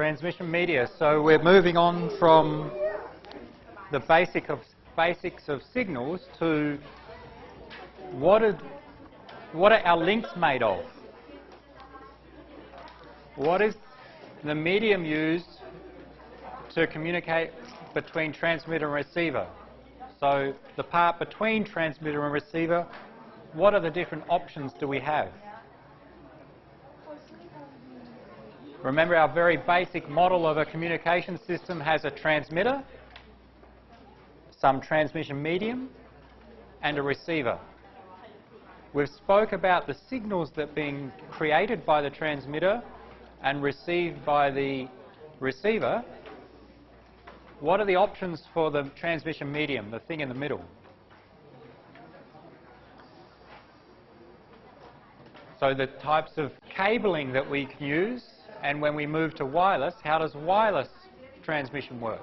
Transmission media. So we're moving on from the basics of signals to what are our links made of? What is the medium used to communicate between transmitter and receiver? So the part between transmitter and receiver, what are the different options do we have? Remember, our very basic model of a communication system has a transmitter, some transmission medium, and a receiver. We've spoke about the signals that are being created by the transmitter and received by the receiver. What are the options for the transmission medium, the thing in the middle? So the types of cabling that we can use, and when we move to wireless, how does wireless transmission work?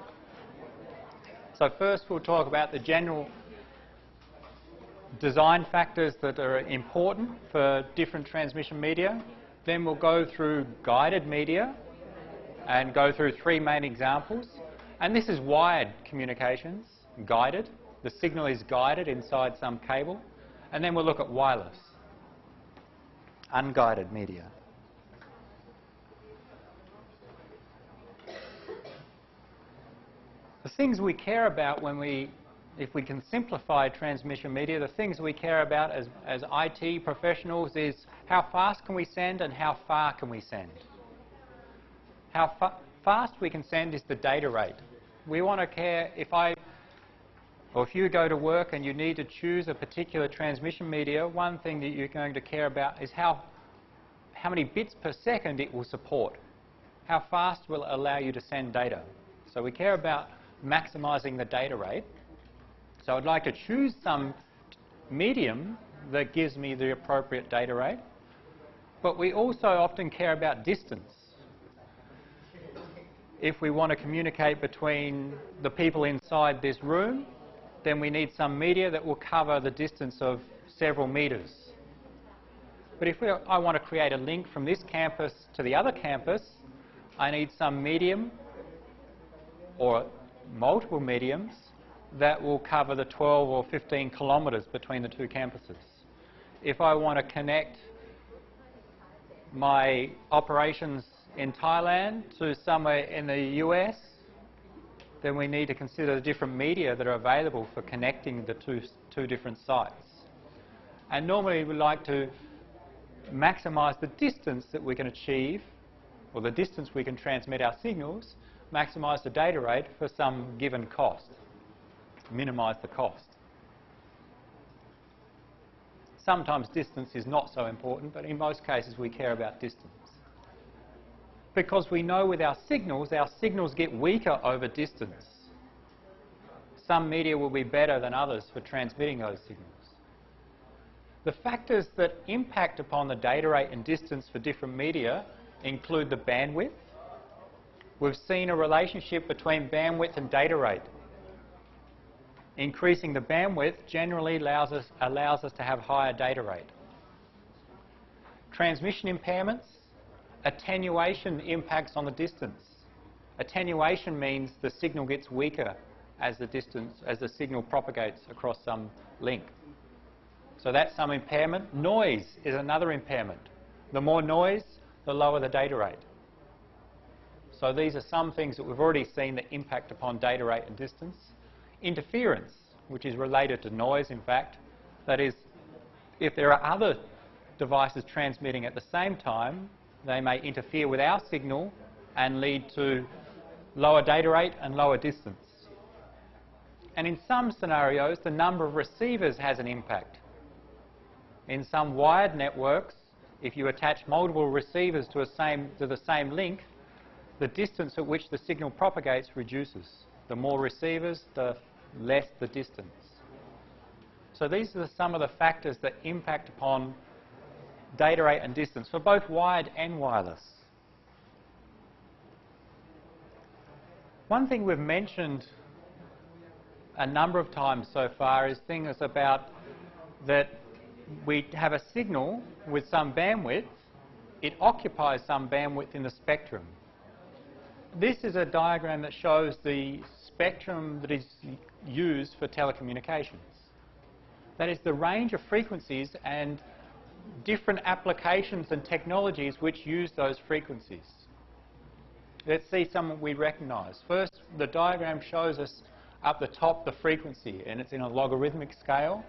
So first we'll talk about the general design factors that are important for different transmission media. Then we'll go through guided media and go through three main examples. And this is wired communications, guided. The signal is guided inside some cable. And then we'll look at wireless, unguided media. The things we care about if we can simplify transmission media, the things we care about as IT professionals is how fast can we send and how far can we send. How fast we can send is the data rate. We want to care if you go to work and you need to choose a particular transmission media, one thing that you're going to care about is how many bits per second it will support. How fast will it allow you to send data? So we care about maximizing the data rate. So I'd like to choose some medium that gives me the appropriate data rate. But we also often care about distance. If we want to communicate between the people inside this room, then we need some media that will cover the distance of several meters. But if I want to create a link from this campus to the other campus, I need some medium or multiple mediums that will cover the 12 or 15 kilometers between the two campuses. If I want to connect my operations in Thailand to somewhere in the US, then we need to consider the different media that are available for connecting the two different sites. And normally we like to maximize the distance that we can achieve, or the distance we can transmit our signals, maximize the data rate for some given cost, minimize the cost. Sometimes distance is not so important, but in most cases we care about distance. Because we know with our signals get weaker over distance. Some media will be better than others for transmitting those signals. The factors that impact upon the data rate and distance for different media include the bandwidth. We've seen a relationship between bandwidth and data rate. Increasing the bandwidth generally allows us to have higher data rate. Transmission impairments, attenuation impacts on the distance. Attenuation means the signal gets weaker as the signal propagates across some link. So that's some impairment. Noise is another impairment. The more noise, the lower the data rate. So these are some things that we've already seen that impact upon data rate and distance. Interference, which is related to noise, in fact. That is, if there are other devices transmitting at the same time, they may interfere with our signal and lead to lower data rate and lower distance. And in some scenarios, the number of receivers has an impact. In some wired networks, if you attach multiple receivers to the same link, the distance at which the signal propagates reduces. The more receivers, the less the distance. So these are some of the factors that impact upon data rate and distance for both wired and wireless. One thing we've mentioned a number of times so far is things about that we have a signal with some bandwidth, it occupies some bandwidth in the spectrum. This is a diagram that shows the spectrum that is used for telecommunications. That is the range of frequencies and different applications and technologies which use those frequencies. Let's see some we recognise. First, the diagram shows us up the top the frequency, and it's in a logarithmic scale.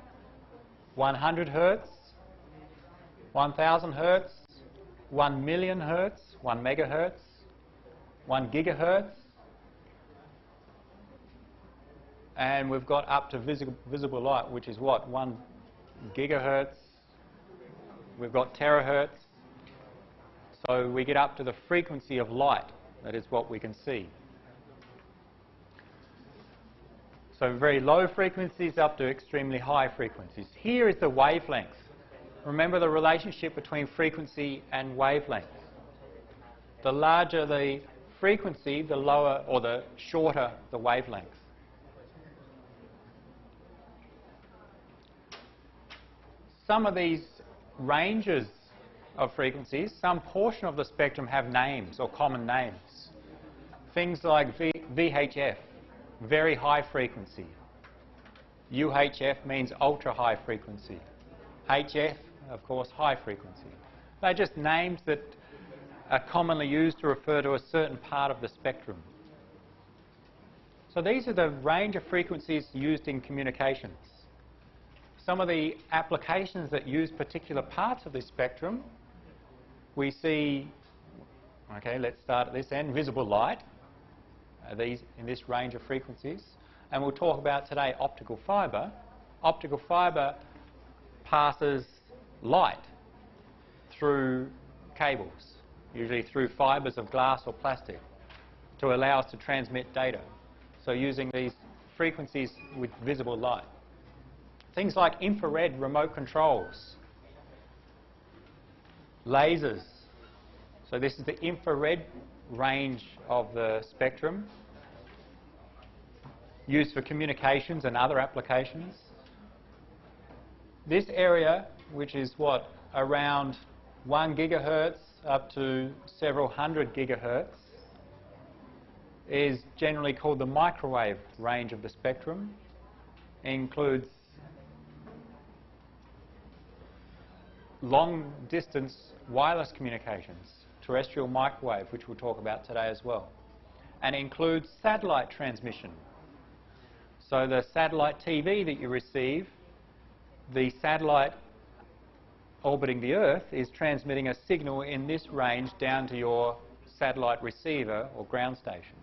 100 Hertz, 1000 Hertz, 1 million Hertz, 1 megahertz, 1 gigahertz, and we've got up to visible light, which is what? 1 gigahertz. We've got terahertz. So we get up to the frequency of light. That is what we can see. So very low frequencies up to extremely high frequencies. Here is the wavelength. Remember the relationship between frequency and wavelength. The larger the frequency, the lower or the shorter the wavelength. Some of these ranges of frequencies, some portion of the spectrum have names or common names. Things like VHF, very high frequency. UHF means ultra high frequency. HF, of course, high frequency. They're just names that are commonly used to refer to a certain part of the spectrum. So these are the range of frequencies used in communications. Some of the applications that use particular parts of this spectrum, we see, okay, let's start at this end, visible light, these in this range of frequencies. And we'll talk about today optical fibre. Optical fibre passes light through cables, usually through fibres of glass or plastic, to allow us to transmit data. So using these frequencies with visible light. Things like infrared remote controls, lasers. So this is the infrared range of the spectrum used for communications and other applications. This area, which is what, around 1 gigahertz up to several hundred gigahertz, is generally called the microwave range of the spectrum. It includes long-distance wireless communications, terrestrial microwave, which we'll talk about today as well. And it includes satellite transmission. So the satellite TV that you receive, the satellite orbiting the Earth is transmitting a signal in this range down to your satellite receiver or ground station.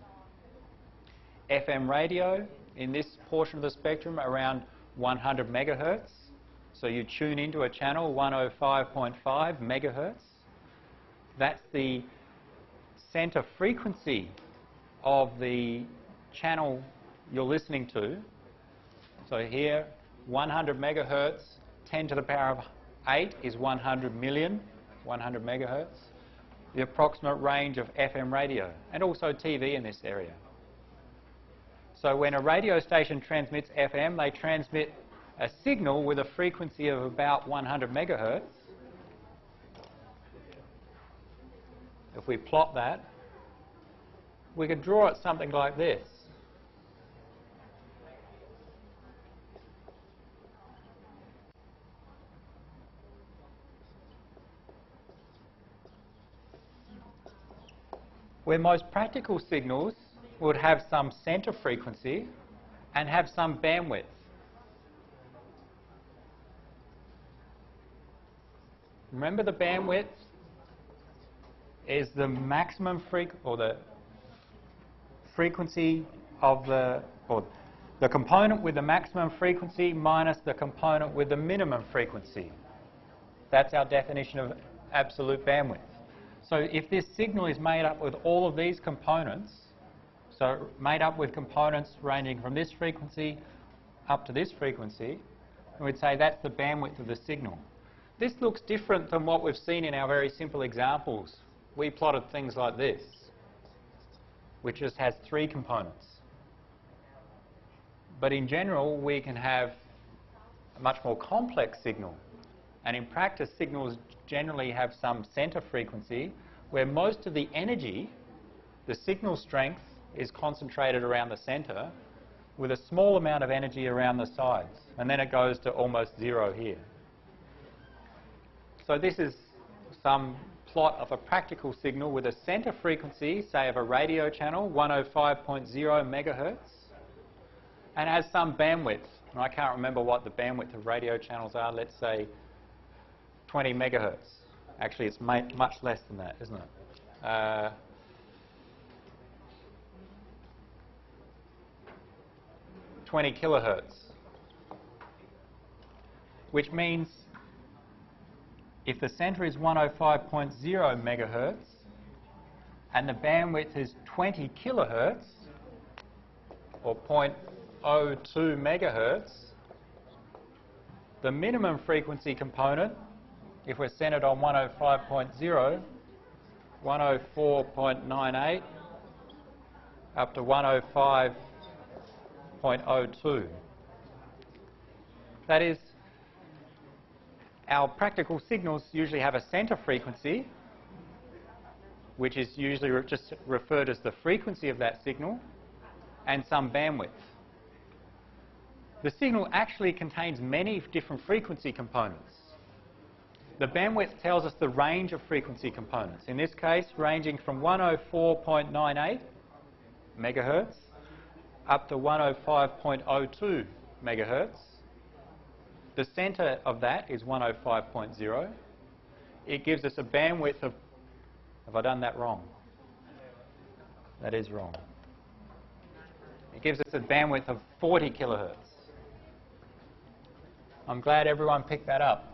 FM radio in this portion of the spectrum around 100 megahertz. So you tune into a channel 105.5 megahertz. That's the center frequency of the channel you're listening to. So here 100 megahertz, 10 to the power of 8 is 100 million, 100 megahertz. The approximate range of FM radio and also TV in this area. So when a radio station transmits FM, they transmit a signal with a frequency of about 100 megahertz. If we plot that, we could draw it something like this. Where most practical signals would have some center frequency and have some bandwidth. Remember, the bandwidth is the maximum the frequency of the component with the maximum frequency minus the component with the minimum frequency. That's our definition of absolute bandwidth. So if this signal is made up with all of these components, so made up with components ranging from this frequency up to this frequency, we'd say that's the bandwidth of the signal. This looks different than what we've seen in our very simple examples. We plotted things like this, which just has 3 components. But in general, we can have a much more complex signal. And in practice, signals generally have some center frequency where most of the energy the signal strength is concentrated around the center with a small amount of energy around the sides, and then it goes to almost zero here. So this is some plot of a practical signal with a center frequency, say of a radio channel, 105.0 megahertz, and has some bandwidth. And I can't remember what the bandwidth of radio channels are. Let's say 20 megahertz. Actually, it's much less than that, isn't it? 20 kilohertz, which means if the center is 105.0 megahertz and the bandwidth is 20 kilohertz or 0.02 megahertz, the minimum frequency component, if we're centered on 105.0, 104.98 up to 105.02. That is, our practical signals usually have a center frequency, which is usually just referred as the frequency of that signal, and some bandwidth. The signal actually contains many different frequency components. The bandwidth tells us the range of frequency components, in this case ranging from 104.98 megahertz up to 105.02 megahertz. The center of that is 105.0. It gives us a bandwidth of, have I done that wrong? That is wrong. It gives us a bandwidth of 40 kilohertz. I'm glad everyone picked that up.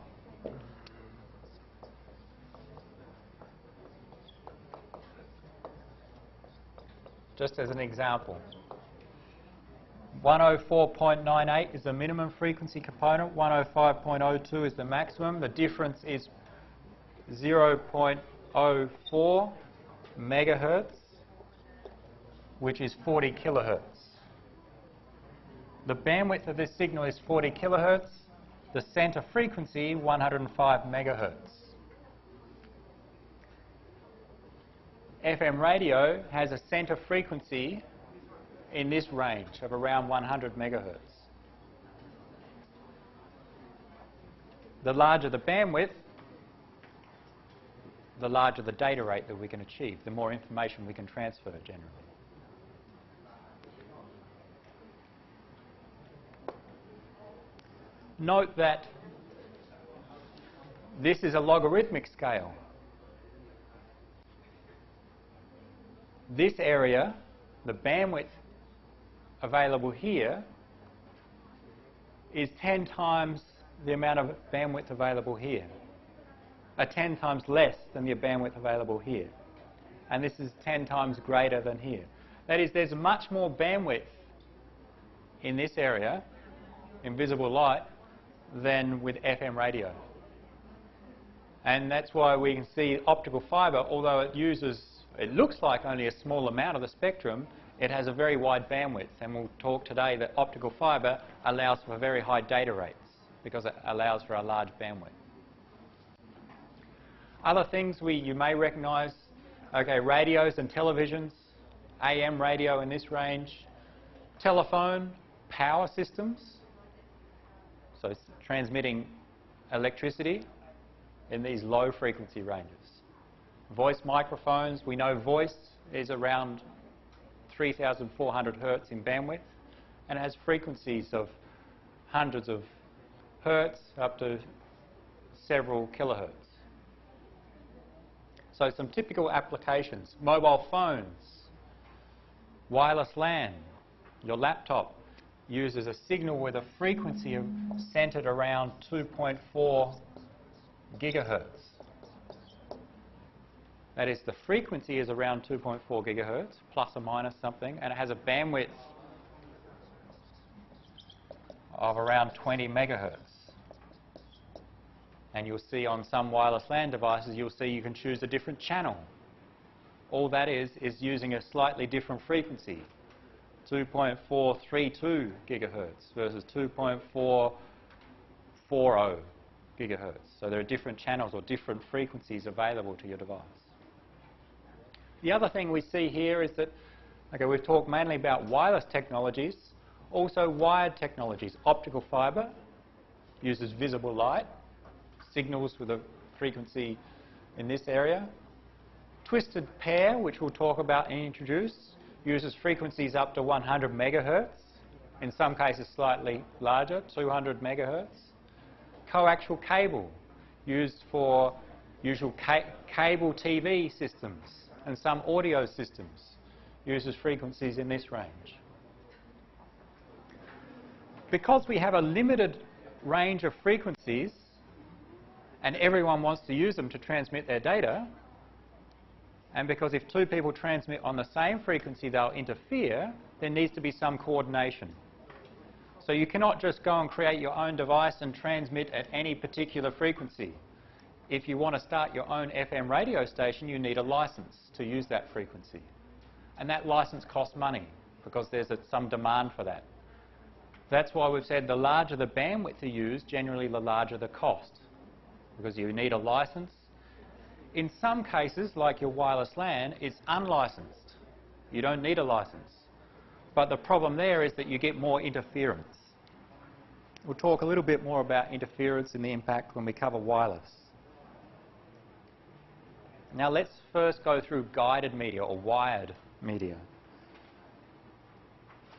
Just as an example. 104.98 is the minimum frequency component, 105.02 is the maximum. The difference is 0.04 megahertz, which is 40 kilohertz. The bandwidth of this signal is 40 kilohertz, the center frequency 105 megahertz. FM radio has a center frequency in this range of around 100 megahertz. The larger the bandwidth, the larger the data rate that we can achieve, the more information we can transfer generally. Note that this is a logarithmic scale. This area, the bandwidth available here, is 10 times the amount of bandwidth available here, 10 times less than the bandwidth available here. And this is 10 times greater than here. That is, there's much more bandwidth in this area, in visible light, than with FM radio. And that's why we can see optical fibre, although it looks like only a small amount of the spectrum, it has a very wide bandwidth. And we'll talk today that optical fibre allows for very high data rates because it allows for a large bandwidth. Other things you may recognise, okay, radios and televisions, AM radio in this range, telephone, power systems, so it's transmitting electricity in these low frequency ranges. Voice microphones, we know voice is around 3,400 hertz in bandwidth and has frequencies of hundreds of hertz up to several kilohertz. So some typical applications: mobile phones, wireless LAN. Your laptop uses a signal with a frequency centered around 2.4 gigahertz. That is, the frequency is around 2.4 gigahertz, plus or minus something, and it has a bandwidth of around 20 megahertz. And you'll see on some wireless LAN devices, you'll see you can choose a different channel. All that is using a slightly different frequency, 2.432 gigahertz versus 2.440 gigahertz. So there are different channels or different frequencies available to your device. The other thing we see here is that, okay, we've talked mainly about wireless technologies, also wired technologies. Optical fibre uses visible light, signals with a frequency in this area. Twisted pair, which we'll talk about and introduce, uses frequencies up to 100 megahertz, in some cases slightly larger, 200 megahertz. Coaxial cable, used for usual cable TV systems and some audio systems, uses frequencies in this range. Because we have a limited range of frequencies and everyone wants to use them to transmit their data, and because if two people transmit on the same frequency they'll interfere, there needs to be some coordination. So you cannot just go and create your own device and transmit at any particular frequency. If you want to start your own FM radio station, you need a license to use that frequency. And that license costs money because there's some demand for that. That's why we've said the larger the bandwidth you use, generally the larger the cost, because you need a license. In some cases, like your wireless LAN, it's unlicensed. You don't need a license. But the problem there is that you get more interference. We'll talk a little bit more about interference and the impact when we cover wireless. Now let's first go through guided media or wired media.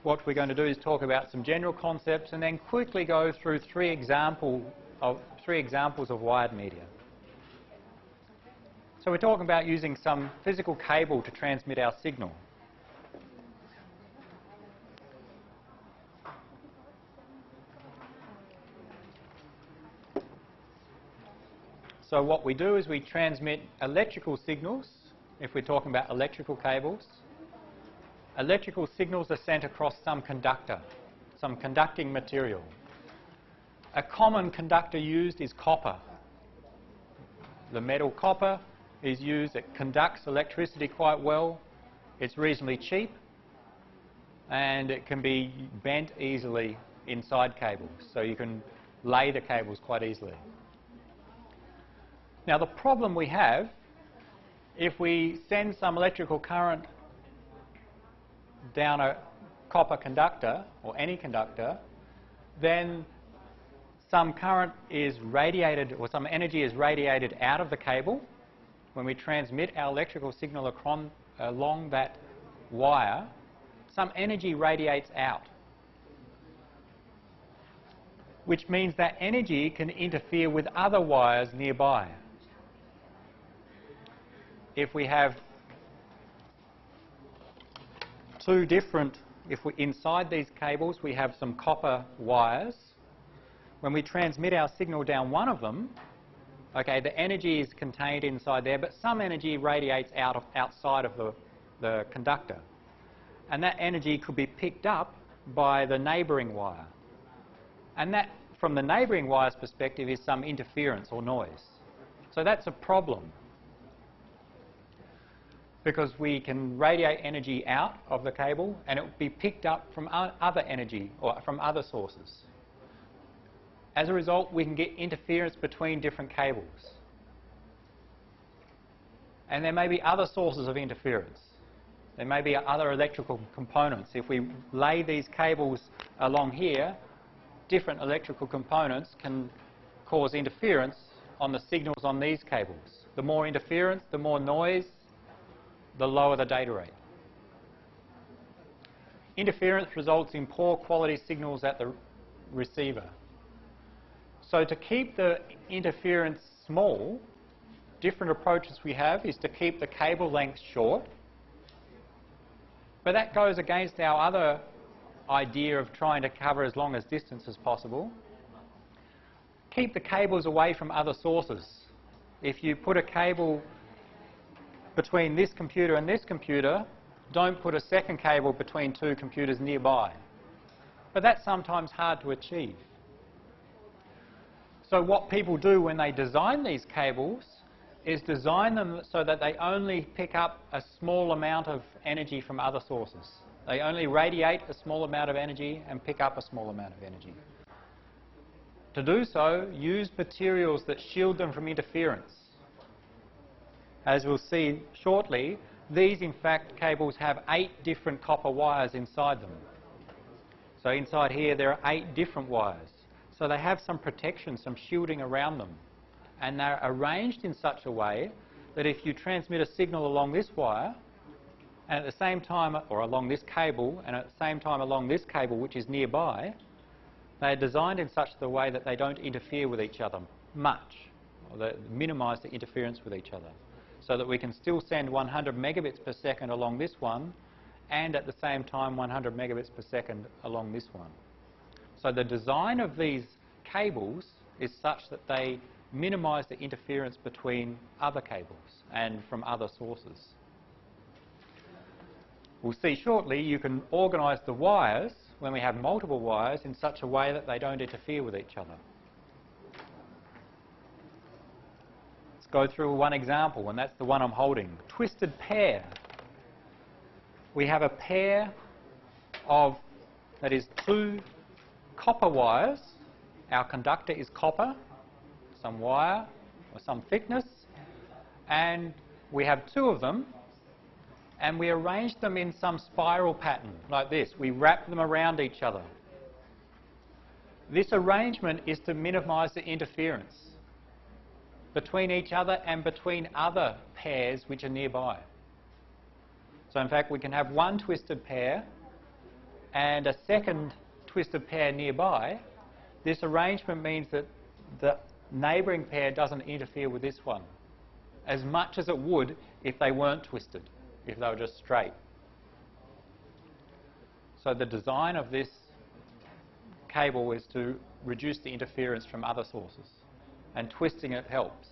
What we're going to do is talk about some general concepts and then quickly go through three examples of wired media. So we're talking about using some physical cable to transmit our signal. So what we do is we transmit electrical signals, if we're talking about electrical cables. Electrical signals are sent across some conductor, some conducting material. A common conductor used is copper. The metal copper is used, it conducts electricity quite well, it's reasonably cheap, and it can be bent easily inside cables, so you can lay the cables quite easily. Now the problem we have, if we send some electrical current down a copper conductor, or any conductor, then some current is radiated, or some energy is radiated out of the cable. When we transmit our electrical signal along that wire, some energy radiates out, which means that energy can interfere with other wires nearby. If we have two different, inside these cables we have some copper wires, when we transmit our signal down one of them, okay, the energy is contained inside there, but some energy radiates outside of the conductor. And that energy could be picked up by the neighbouring wire. And that, from the neighbouring wire's perspective, is some interference or noise. So that's a problem, because we can radiate energy out of the cable and it will be picked up from other energy or from other sources. As a result, we can get interference between different cables. And there may be other sources of interference. There may be other electrical components. If we lay these cables along here, different electrical components can cause interference on the signals on these cables. The more interference, the more noise, the lower the data rate. Interference results in poor quality signals at the receiver. So to keep the interference small, different approaches we have is to keep the cable length short. But that goes against our other idea of trying to cover as long as distance as possible. Keep the cables away from other sources. If you put a cable between this computer and this computer, don't put a second cable between two computers nearby. But that's sometimes hard to achieve. So what people do when they design these cables is design them so that they only pick up a small amount of energy from other sources. They only radiate a small amount of energy and pick up a small amount of energy. To do so, use materials that shield them from interference. As we'll see shortly, These, in fact, cables have 8 different copper wires inside them. So inside here there are 8 different wires. So they have some protection, some shielding around them. And they're arranged in such a way that if you transmit a signal along this wire, and at the same time, or along this cable, and at the same time along this cable which is nearby, they're designed in such a way that they don't interfere with each other much, or they minimise the interference with each other, so that we can still send 100 megabits per second along this one, and at the same time 100 megabits per second along this one. So the design of these cables is such that they minimise the interference between other cables and from other sources. We'll see shortly you can organise the wires, when we have multiple wires, in such a way that they don't interfere with each other. Let's go through one example, and that's the one I'm holding. Twisted pair. We have a pair of, that is, 2 copper wires. Our conductor is copper, some wire or some thickness, and we have 2 of them, and we arrange them in some spiral pattern like this. We wrap them around each other. This arrangement is to minimise the interference between each other and between other pairs which are nearby. So in fact we can have one twisted pair and a second twisted pair nearby. This arrangement means that the neighbouring pair doesn't interfere with this one as much as it would if they weren't twisted, if they were just straight. So the design of this cable is to reduce the interference from other sources, and twisting it helps.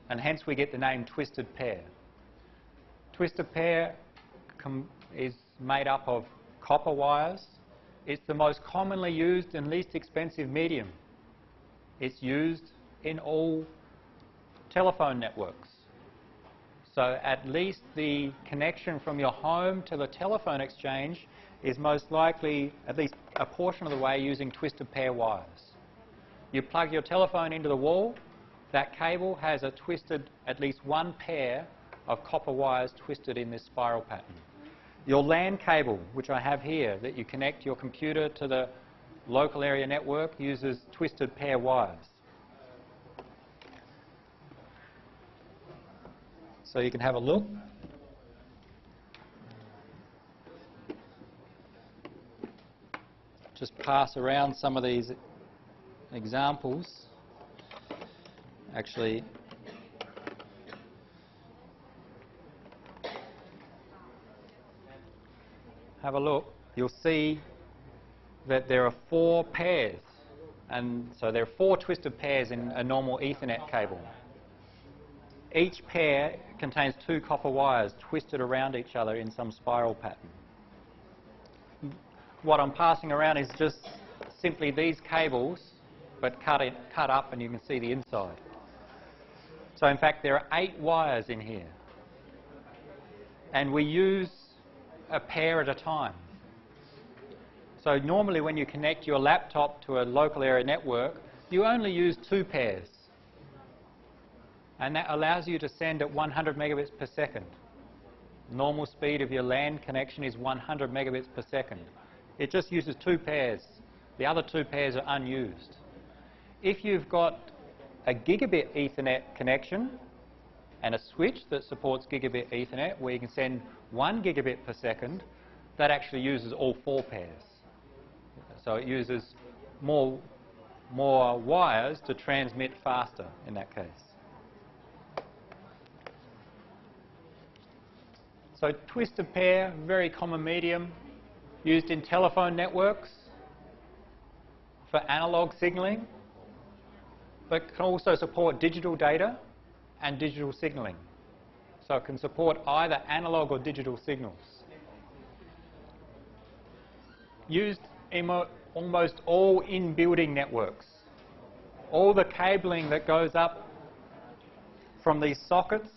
And hence we get the name twisted pair. Twisted pair is made up of copper wires. It's the most commonly used and least expensive medium. It's used in all telephone networks. So at least the connection from your home to the telephone exchange is most likely at least a portion of the way using twisted pair wires. You plug your telephone into the wall, that cable has a twisted, at least one pair of copper wires twisted in this spiral pattern. Your LAN cable, which I have here, that you connect your computer to the local area network, uses twisted pair wires. So you can have a look. Just pass around some of these examples. Actually, have a look. You'll see that there are 4 pairs, and so there are 4 twisted pairs in a normal Ethernet cable. Each pair contains 2 copper wires twisted around each other in some spiral pattern. What I'm passing around is just simply these cables, but cut up, and you can see the inside. So in fact there are 8 wires in here, and we use a pair at a time. So normally when you connect your laptop to a local area network, you only use 2 pairs, and that allows you to send at 100 megabits per second. Normal speed of your LAN connection is 100 megabits per second. It just uses 2 pairs. The other 2 pairs are unused. If you've got a gigabit Ethernet connection and a switch that supports gigabit Ethernet where you can send 1 gigabit per second, that actually uses all 4 pairs. So it uses more wires to transmit faster in that case. So twisted pair, very common medium, used in telephone networks for analog signalling, but can also support digital data and digital signalling. So it can support either analog or digital signals. Used in almost all in-building networks. All the cabling that goes up from these sockets,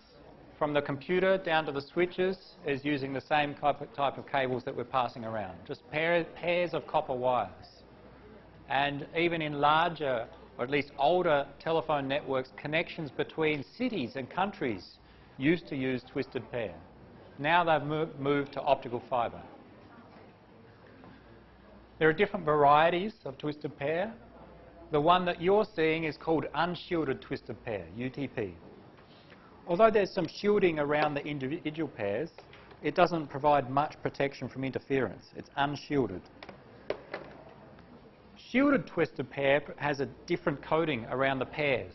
from the computer down to the switches, is using the same type of cables that we're passing around. Just pairs of copper wires. And even in larger, or at least older telephone networks, connections between cities and countries used to use twisted pair. Now they've moved to optical fibre. There are different varieties of twisted pair. The one that you're seeing is called unshielded twisted pair, UTP. Although there's some shielding around the individual pairs, it doesn't provide much protection from interference. It's unshielded. Shielded twisted pair has a different coating around the pairs,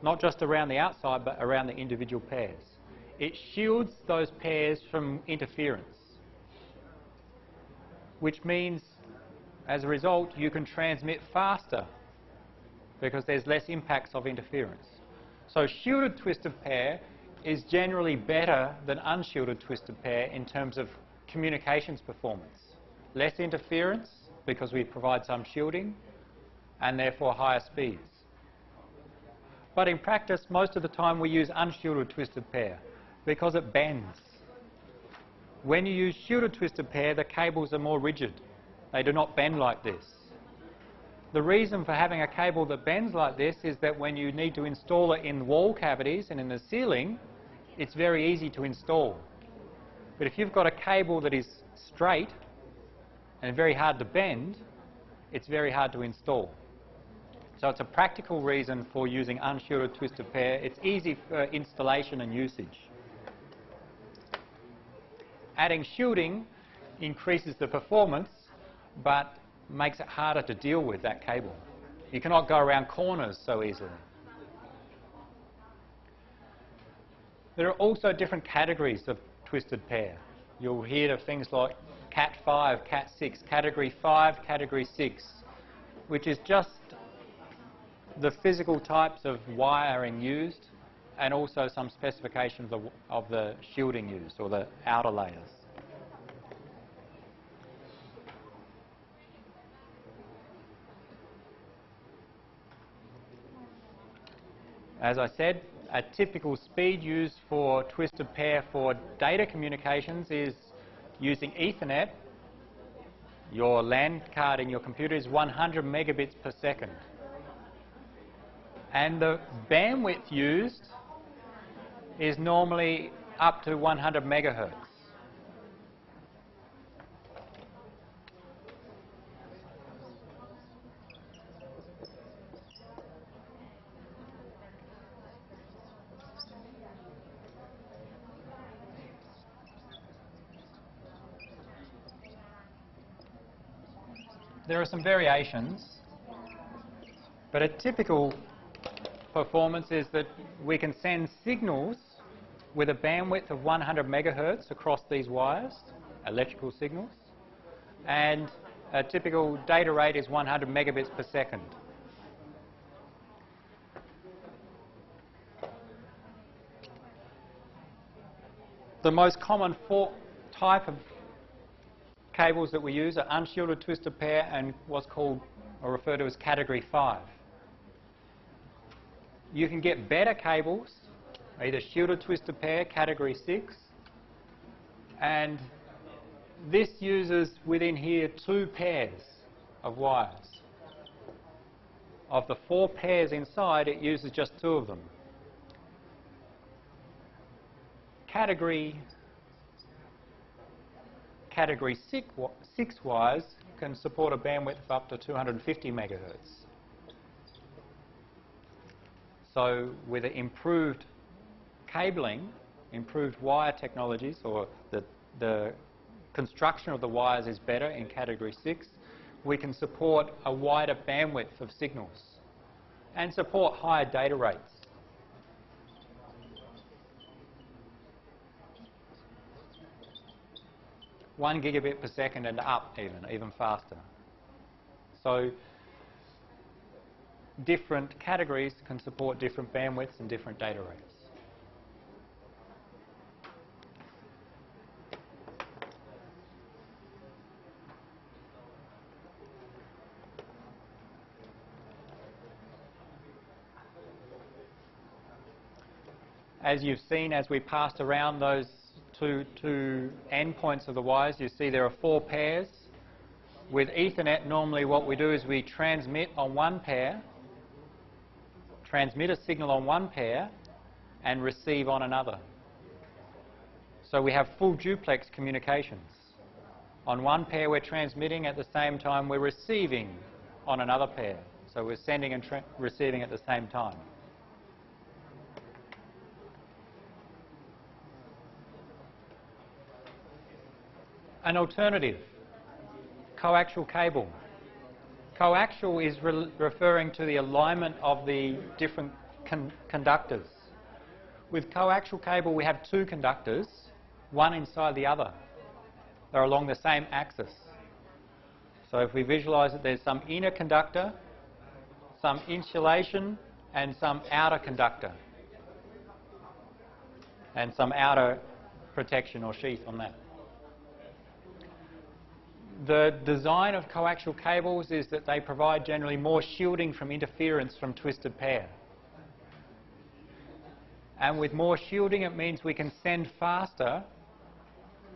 not just around the outside, but around the individual pairs. It shields those pairs from interference, which means, as a result, you can transmit faster because there's less impacts of interference. So shielded twisted pair is generally better than unshielded twisted pair in terms of communications performance. Less interference because we provide some shielding, and therefore higher speeds. But in practice, most of the time we use unshielded twisted pair because it bends. When you use shielded twisted pair, the cables are more rigid. They do not bend like this. The reason for having a cable that bends like this is that when you need to install it in wall cavities and in the ceiling, it's very easy to install. But if you've got a cable that is straight and very hard to bend, it's very hard to install. So it's a practical reason for using unshielded twisted pair. It's easy for installation and usage. Adding shielding increases the performance, but makes it harder to deal with that cable. You cannot go around corners so easily. There are also different categories of twisted pair. You'll hear of things like Cat 5, Cat 6, Category 5, Category 6, which is just the physical types of wiring used and also some specifications of the shielding used, or the outer layers. As I said, a typical speed used for twisted pair for data communications is using Ethernet. Your LAN card in your computer is 100 megabits per second. And the bandwidth used is normally up to 100 megahertz. There are some variations, but a typical performance is that we can send signals with a bandwidth of 100 megahertz across these wires, electrical signals, and a typical data rate is 100 megabits per second. The most common type of cables that we use are unshielded twisted pair and what's called or referred to as Category 5. You can get better cables, either shielded twisted pair, Category 6, and this uses within here 2 pairs of wires. Of the 4 pairs inside, it uses just 2 of them. Category 6 wires can support a bandwidth of up to 250 megahertz. So with improved cabling, improved wire technologies, or the construction of the wires is better in Category 6, we can support a wider bandwidth of signals and support higher data rates. One gigabit per second and up even faster. So different categories can support different bandwidths and different data rates. As you've seen, as we passed around those two endpoints of the wires, you see there are 4 pairs. With Ethernet, normally what we do is we transmit on one pair, transmit a signal on one pair, and receive on another. So we have full duplex communications. On one pair we're transmitting, at the same time we're receiving on another pair. So we're sending and receiving at the same time. An alternative, coaxial cable. Coaxial is referring to the alignment of the different conductors. With coaxial cable we have two conductors, one inside the other. They're along the same axis. So if we visualize it, there's some inner conductor, some insulation, and some outer conductor, and some outer protection or sheath on that. The design of coaxial cables is that they provide generally more shielding from interference from twisted pair. And with more shielding, it means we can send faster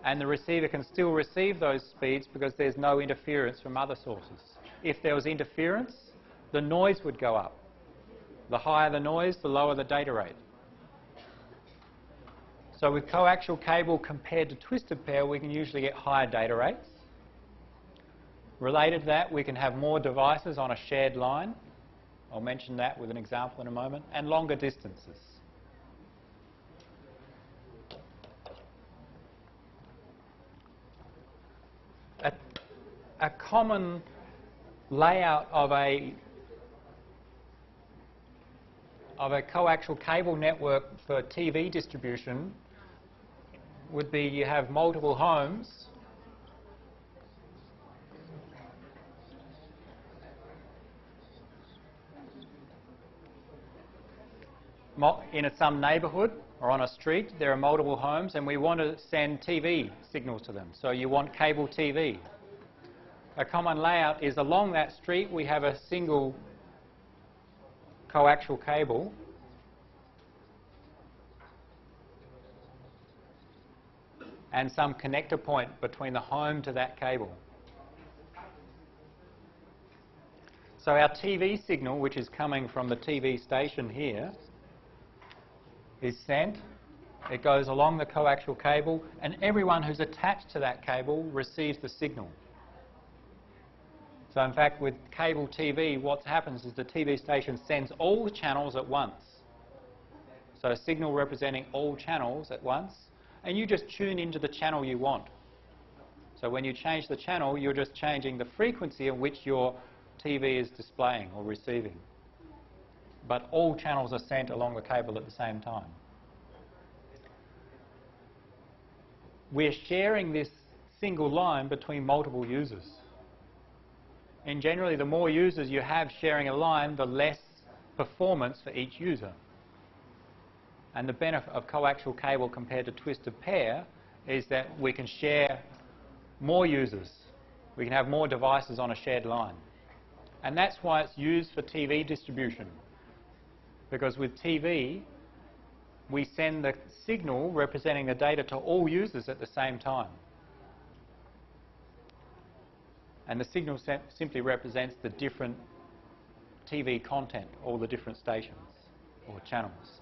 and the receiver can still receive those speeds because there's no interference from other sources. If there was interference, the noise would go up. The higher the noise, the lower the data rate. So with coaxial cable compared to twisted pair, we can usually get higher data rates. Related to that, we can have more devices on a shared line. I'll mention that with an example in a moment, and longer distances. A common layout of a coaxial cable network for TV distribution would be you have multiple homes in some neighbourhood or on a street. There are multiple homes and we want to send TV signals to them. So you want cable TV. A common layout is along that street we have a single coaxial cable and some connector point between the home to that cable. So our TV signal, which is coming from the TV station here, is sent. It goes along the coaxial cable and everyone who's attached to that cable receives the signal. So in fact with cable TV what happens is the TV station sends all the channels at once. So a signal representing all channels at once, and you just tune into the channel you want. So when you change the channel you're just changing the frequency at which your TV is displaying or receiving. But all channels are sent along the cable at the same time. We're sharing this single line between multiple users. And generally the more users you have sharing a line, the less performance for each user. And the benefit of coaxial cable compared to twisted pair is that we can share more users. We can have more devices on a shared line. And that's why it's used for TV distribution. Because with TV, we send the signal representing the data to all users at the same time. And the signal simply represents the different TV content, all the different stations or channels.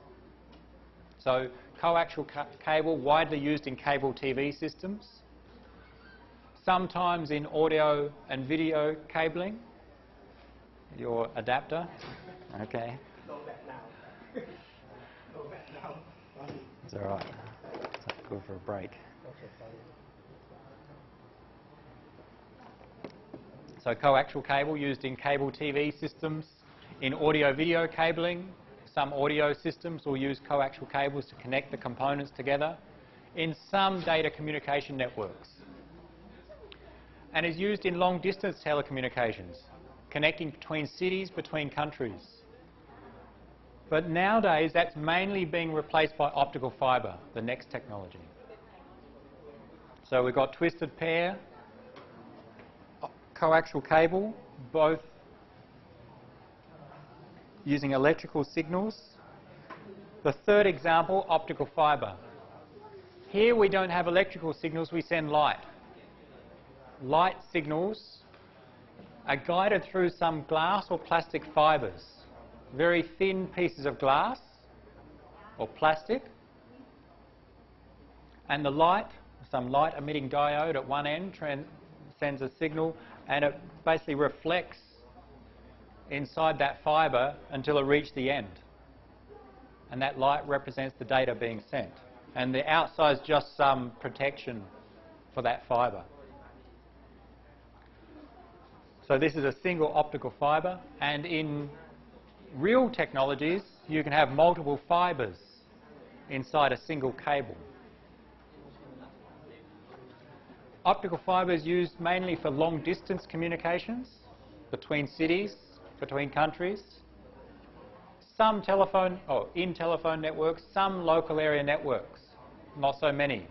So coaxial cable, widely used in cable TV systems, sometimes in audio and video cabling. Your adapter, okay. It's all right. Let's go for a break. So coaxial cable used in cable TV systems, in audio-video cabling. Some audio systems will use coaxial cables to connect the components together. In some data communication networks. And is used in long-distance telecommunications, connecting between cities, between countries. But nowadays, that's mainly being replaced by optical fibre, the next technology. So we've got twisted pair, coaxial cable, both using electrical signals. The third example, optical fibre. Here we don't have electrical signals, we send light. Light signals are guided through some glass or plastic fibres, very thin pieces of glass or plastic, And the light, some light emitting diode at one end sends a signal, and it basically reflects inside that fibre until it reaches the end. And that light represents the data being sent. And the outside is just some protection for that fibre. So this is a single optical fibre, and in real technologies you can have multiple fibres inside a single cable. Optical fibre is used mainly for long distance communications between cities, between countries, some in telephone networks, some local area networks, not so many.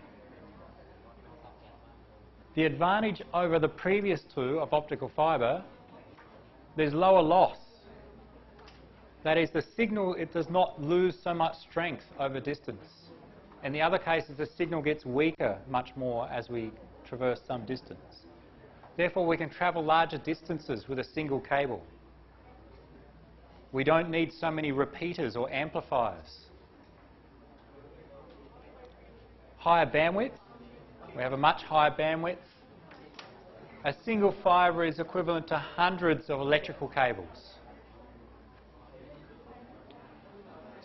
The advantage over the previous two of optical fibre, there's lower loss. That is, the signal, it does not lose so much strength over distance. In the other cases, the signal gets weaker much more as we traverse some distance. Therefore, we can travel larger distances with a single cable. We don't need so many repeaters or amplifiers. Higher bandwidth. We have a much higher bandwidth. A single fibre is equivalent to hundreds of electrical cables.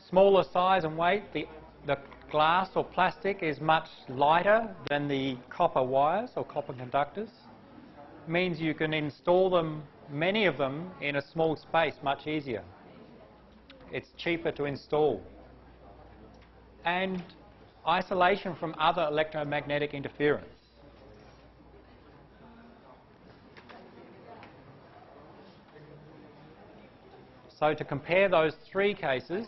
Smaller size and weight. The glass or plastic is much lighter than the copper wires or copper conductors. Means you can install them, many of them, in a small space much easier. It's cheaper to install. And isolation from other electromagnetic interference. So to compare those three cases,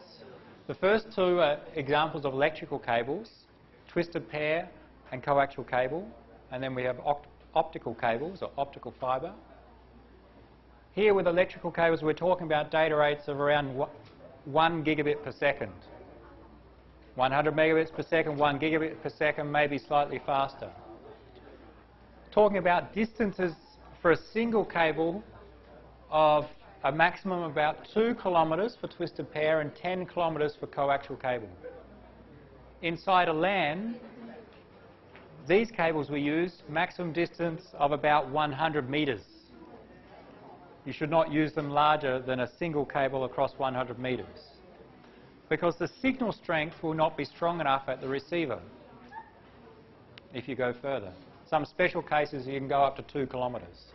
the first two are examples of electrical cables, twisted pair and coaxial cable, and then we have optical cables or optical fibre. Here with electrical cables we're talking about data rates of around 1 gigabit per second. 100 megabits per second, 1 gigabit per second, maybe slightly faster. Talking about distances for a single cable of a maximum of about 2 kilometres for twisted pair and 10 kilometres for coaxial cable. Inside a LAN, these cables we use maximum distance of about 100 metres. You should not use them larger than a single cable across 100 metres, because the signal strength will not be strong enough at the receiver if you go further. Some special cases you can go up to 2 kilometres.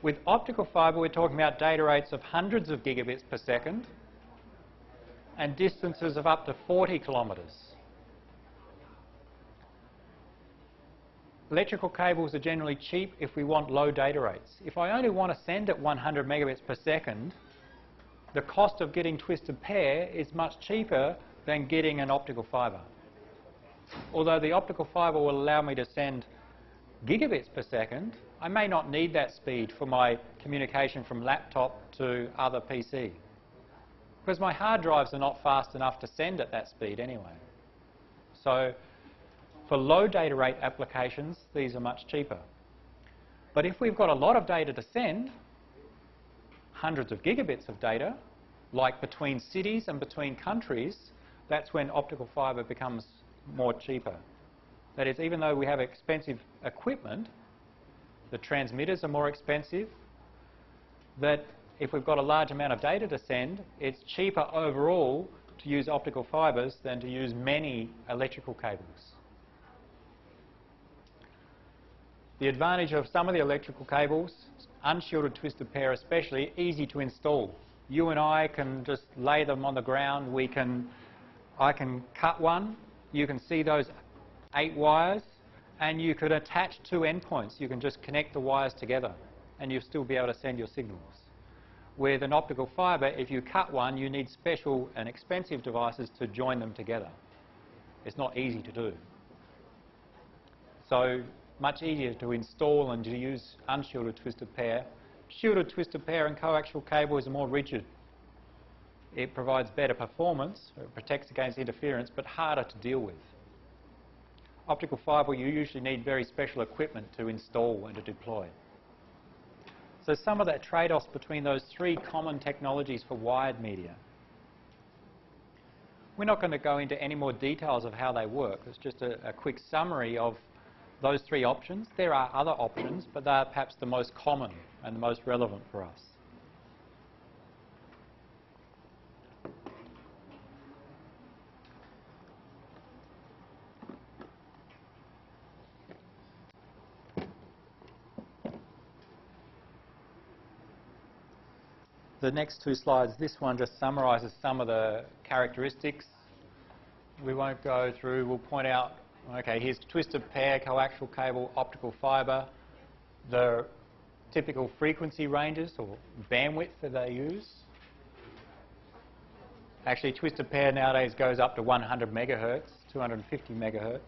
With optical fibre we're talking about data rates of hundreds of gigabits per second and distances of up to 40 kilometres. Electrical cables are generally cheap if we want low data rates. If I only want to send at 100 megabits per second, the cost of getting twisted pair is much cheaper than getting an optical fibre. Although the optical fibre will allow me to send gigabits per second, I may not need that speed for my communication from laptop to other PC, because my hard drives are not fast enough to send at that speed anyway. So for low data rate applications, these are much cheaper. But if we've got a lot of data to send, hundreds of gigabits of data, like between cities and between countries, that's when optical fibre becomes more cheaper. That is, even though we have expensive equipment, the transmitters are more expensive, that if we've got a large amount of data to send, it's cheaper overall to use optical fibres than to use many electrical cables. The advantage of some of the electrical cables, unshielded twisted pair especially, easy to install. You and I can just lay them on the ground. I can cut one. You can see those 8 wires, and you could attach 2 endpoints. You can just connect the wires together and you'll still be able to send your signals. With an optical fibre, if you cut one, you need special and expensive devices to join them together. It's not easy to do. So much easier to install and to use unshielded twisted pair. Shielded twisted pair and coaxial cable is more rigid. It provides better performance, it protects against interference, but harder to deal with. Optical fibre, you usually need very special equipment to install and to deploy. So some of that trade-offs between those 3 common technologies for wired media. We're not going to go into any more details of how they work. It's just a quick summary of those three options. There are other options, but they are perhaps the most common and the most relevant for us. The next two slides, this one just summarises some of the characteristics. We won't go through, we'll point out, okay, here's twisted pair, coaxial cable, optical fibre, the typical frequency ranges or bandwidth that they use. Actually, twisted pair nowadays goes up to 100 megahertz, 250 megahertz.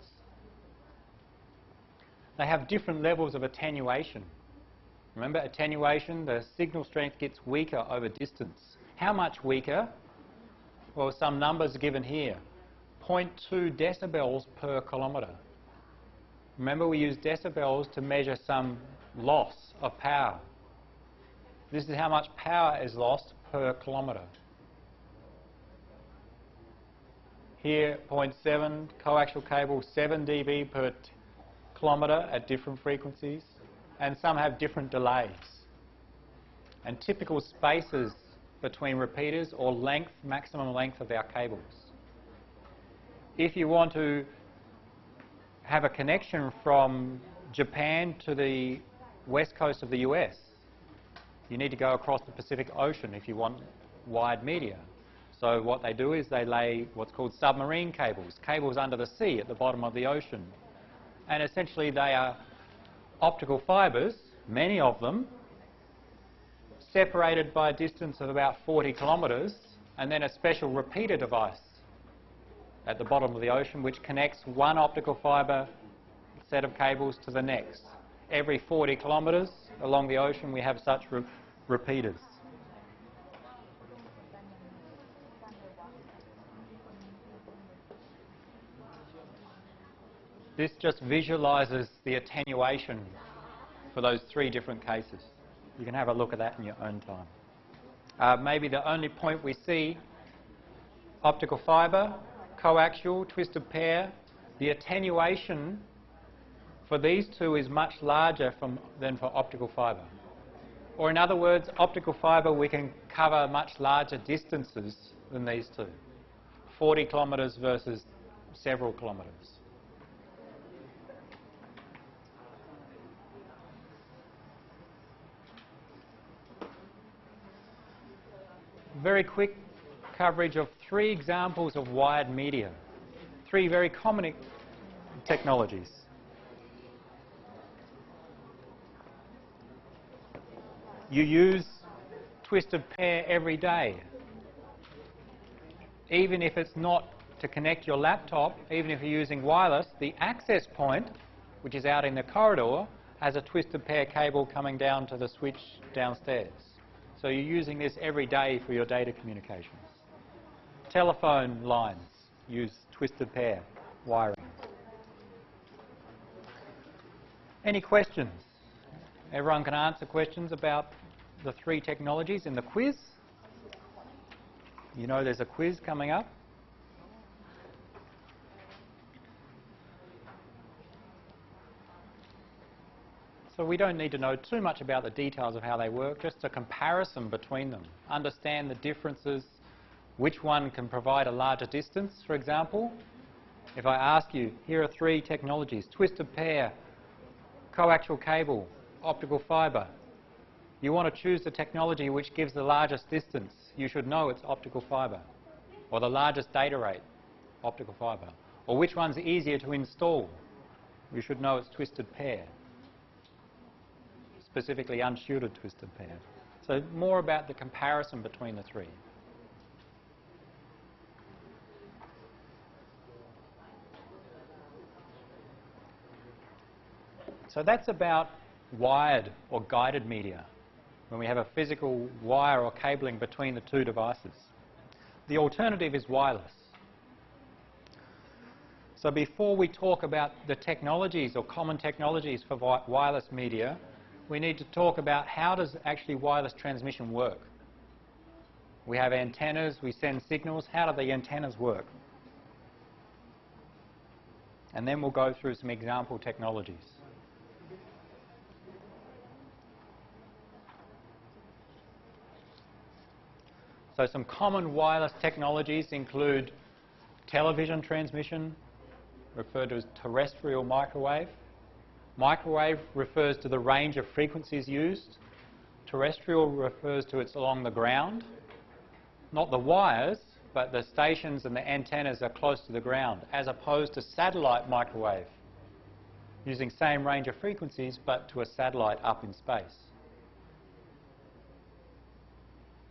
They have different levels of attenuation. Remember, attenuation, the signal strength gets weaker over distance. How much weaker? Well, some numbers are given here. 0.2 decibels per kilometre. Remember, we use decibels to measure some loss of power. This is how much power is lost per kilometre. Here, 0.7, coaxial cable, 7 dB per kilometre at different frequencies. And some have different delays. And typical spaces between repeaters or length, maximum length of our cables. If you want to have a connection from Japan to the west coast of the US, you need to go across the Pacific Ocean if you want wide media. So what they do is they lay what's called submarine cables, cables under the sea at the bottom of the ocean. And essentially they are optical fibres, many of them, separated by a distance of about 40 kilometres, and then a special repeater device at the bottom of the ocean which connects one optical fibre set of cables to the next. Every 40 kilometres along the ocean we have such repeaters. This just visualises the attenuation for those three different cases. You can have a look at that in your own time. Maybe the only point we see, optical fibre, coaxial, twisted pair, the attenuation for these two is much larger than for optical fibre. Or in other words, optical fibre we can cover much larger distances than these two. 40 kilometres versus several kilometres. Very quick coverage of three examples of wired media. Three very common technologies. You use twisted pair every day. Even if it's not to connect your laptop, even if you're using wireless, the access point, which is out in the corridor, has a twisted pair cable coming down to the switch downstairs. So you're using this every day for your data communications. Telephone lines use twisted pair wiring. Any questions? Everyone can answer questions about the three technologies in the quiz. You know there's a quiz coming up. So we don't need to know too much about the details of how they work, just a comparison between them. Understand the differences, which one can provide a larger distance, for example. If I ask you, here are three technologies, twisted pair, coaxial cable, optical fibre. You want to choose the technology which gives the largest distance. You should know it's optical fibre. Or the largest data rate, optical fibre. Or which one's easier to install. You should know it's twisted pair. Specifically unshielded twisted pair. So more about the comparison between the three. So that's about wired or guided media, when we have a physical wire or cabling between the two devices. The alternative is wireless. So before we talk about the technologies or common technologies for wireless media, we need to talk about how does actually wireless transmission work. We have antennas, we send signals. How do the antennas work? And then we'll go through some example technologies. So some common wireless technologies include television transmission, referred to as terrestrial microwave. Microwave refers to the range of frequencies used. Terrestrial refers to it's along the ground. Not the wires, but the stations and the antennas are close to the ground, as opposed to satellite microwave, using same range of frequencies, but to a satellite up in space.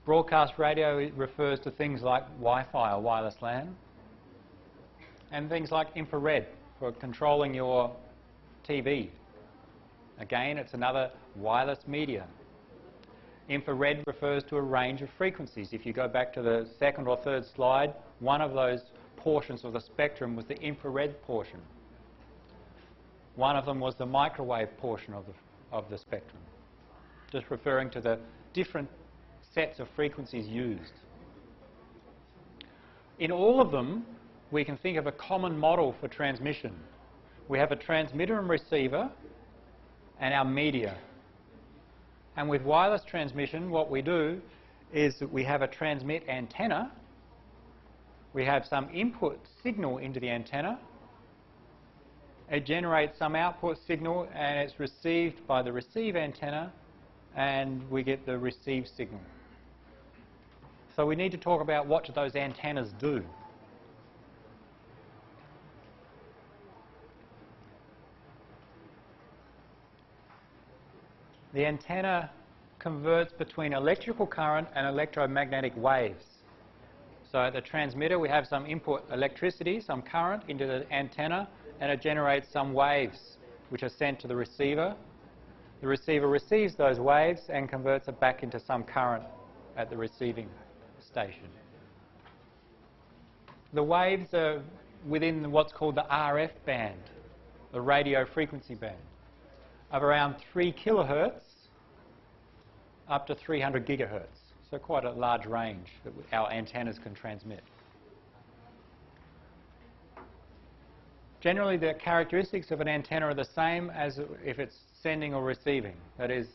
Broadcast radio refers to things like Wi-Fi or wireless LAN, and things like infrared for controlling your TV. Again, it's another wireless media. Infrared refers to a range of frequencies. If you go back to the second or third slide, one of those portions of the spectrum was the infrared portion. One of them was the microwave portion of the spectrum, just referring to the different sets of frequencies used. In all of them, we can think of a common model for transmission. We have a transmitter and receiver and our media. And with wireless transmission, what we do is that we have a transmit antenna. We have some input signal into the antenna. It generates some output signal and it's received by the receive antenna, and we get the received signal. So we need to talk about what do those antennas do. The antenna converts between electrical current and electromagnetic waves. So at the transmitter we have some input electricity, some current into the antenna, and it generates some waves which are sent to the receiver. The receiver receives those waves and converts it back into some current at the receiving station. The waves are within what's called the RF band, the radio frequency band, of around 3 kilohertz up to 300 gigahertz. So quite a large range that our antennas can transmit. Generally, the characteristics of an antenna are the same as if it's sending or receiving. That is,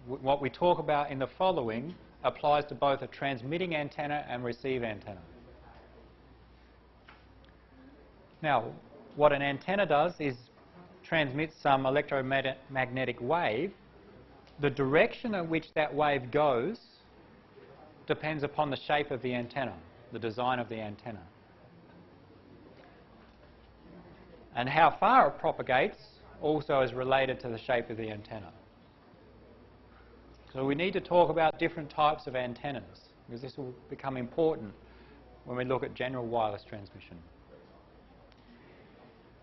what we talk about in the following applies to both a transmitting antenna and receive antenna. Now, what an antenna does is transmit some electromagnetic wave. The direction in which that wave goes depends upon the shape of the antenna, the design of the antenna. And how far it propagates also is related to the shape of the antenna. So we need to talk about different types of antennas, because this will become important when we look at general wireless transmission.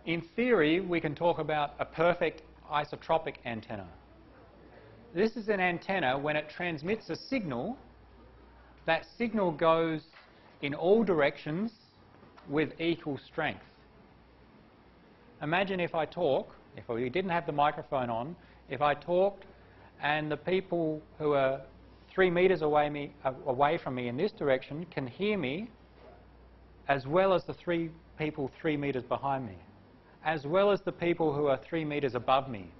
In theory, we can talk about a perfect isotropic antenna. This is an antenna, when it transmits a signal, that signal goes in all directions with equal strength. Imagine if I talk, if we didn't have the microphone on, if I talked and the people who are 3 meters away from me in this direction can hear me, as well as the people 3 meters behind me, as well as the people who are 3 meters above me.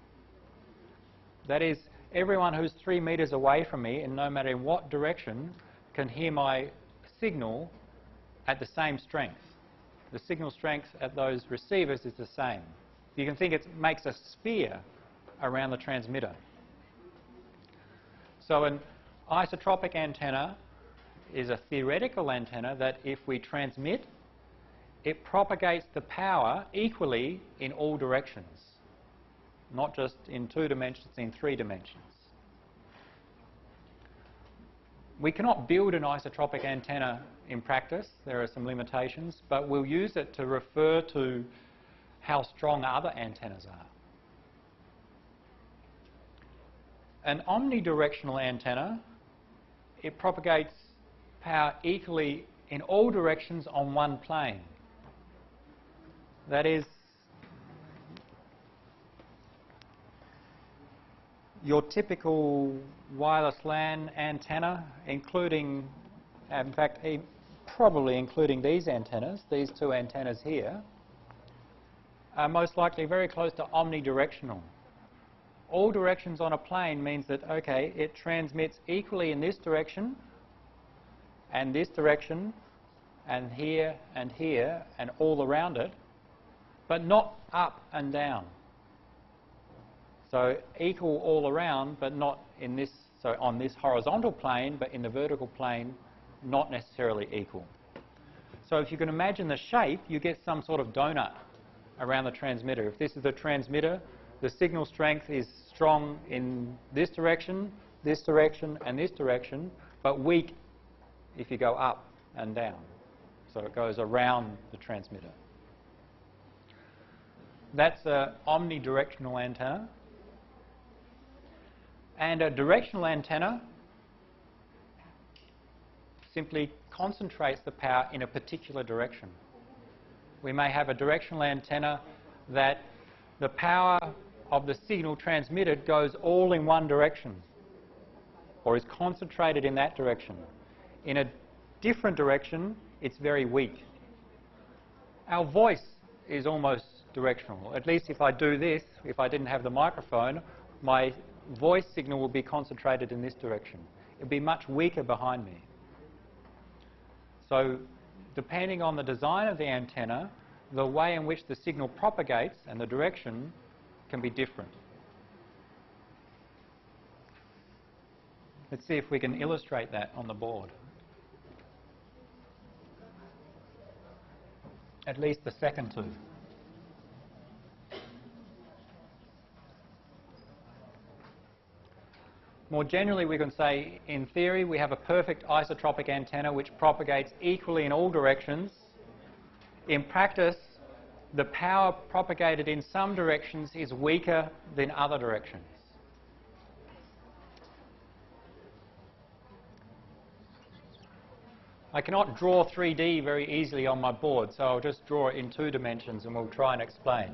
That is, everyone who's 3 meters away from me, and no matter in what direction, can hear my signal at the same strength. The signal strength at those receivers is the same. You can think it makes a sphere around the transmitter. So an isotropic antenna is a theoretical antenna that if we transmit, it propagates the power equally in all directions, not just in 2 dimensions, in 3 dimensions. We cannot build an isotropic antenna in practice. There are some limitations, but we'll use it to refer to how strong other antennas are. An omnidirectional antenna, it propagates power equally in all directions on one plane. That is, your typical wireless LAN antenna, including in fact, probably including these antennas, these two antennas here, are most likely very close to omnidirectional. All directions on a plane means that, okay, it transmits equally in this direction, and here, and all around it, but not up and down. So equal all around, but not in this, so on this horizontal plane, but in the vertical plane, not necessarily equal. So if you can imagine the shape, you get some sort of donut around the transmitter. If this is the transmitter, the signal strength is strong in this direction, and this direction, but weak if you go up and down. So it goes around the transmitter. That's an omnidirectional antenna. And a directional antenna simply concentrates the power in a particular direction. We may have a directional antenna that the power of the signal transmitted goes all in one direction, or is concentrated in that direction. In a different direction, it's very weak. Our voice is almost directional. At least if I do this, if I didn't have the microphone, my voice signal will be concentrated in this direction. It would be much weaker behind me. So depending on the design of the antenna, the way in which the signal propagates and the direction can be different. Let's see if we can illustrate that on the board. At least the second two. More generally, we can say, in theory, we have a perfect isotropic antenna which propagates equally in all directions. In practice, the power propagated in some directions is weaker than other directions. I cannot draw 3D very easily on my board, so I'll just draw it in 2 dimensions and we'll try and explain.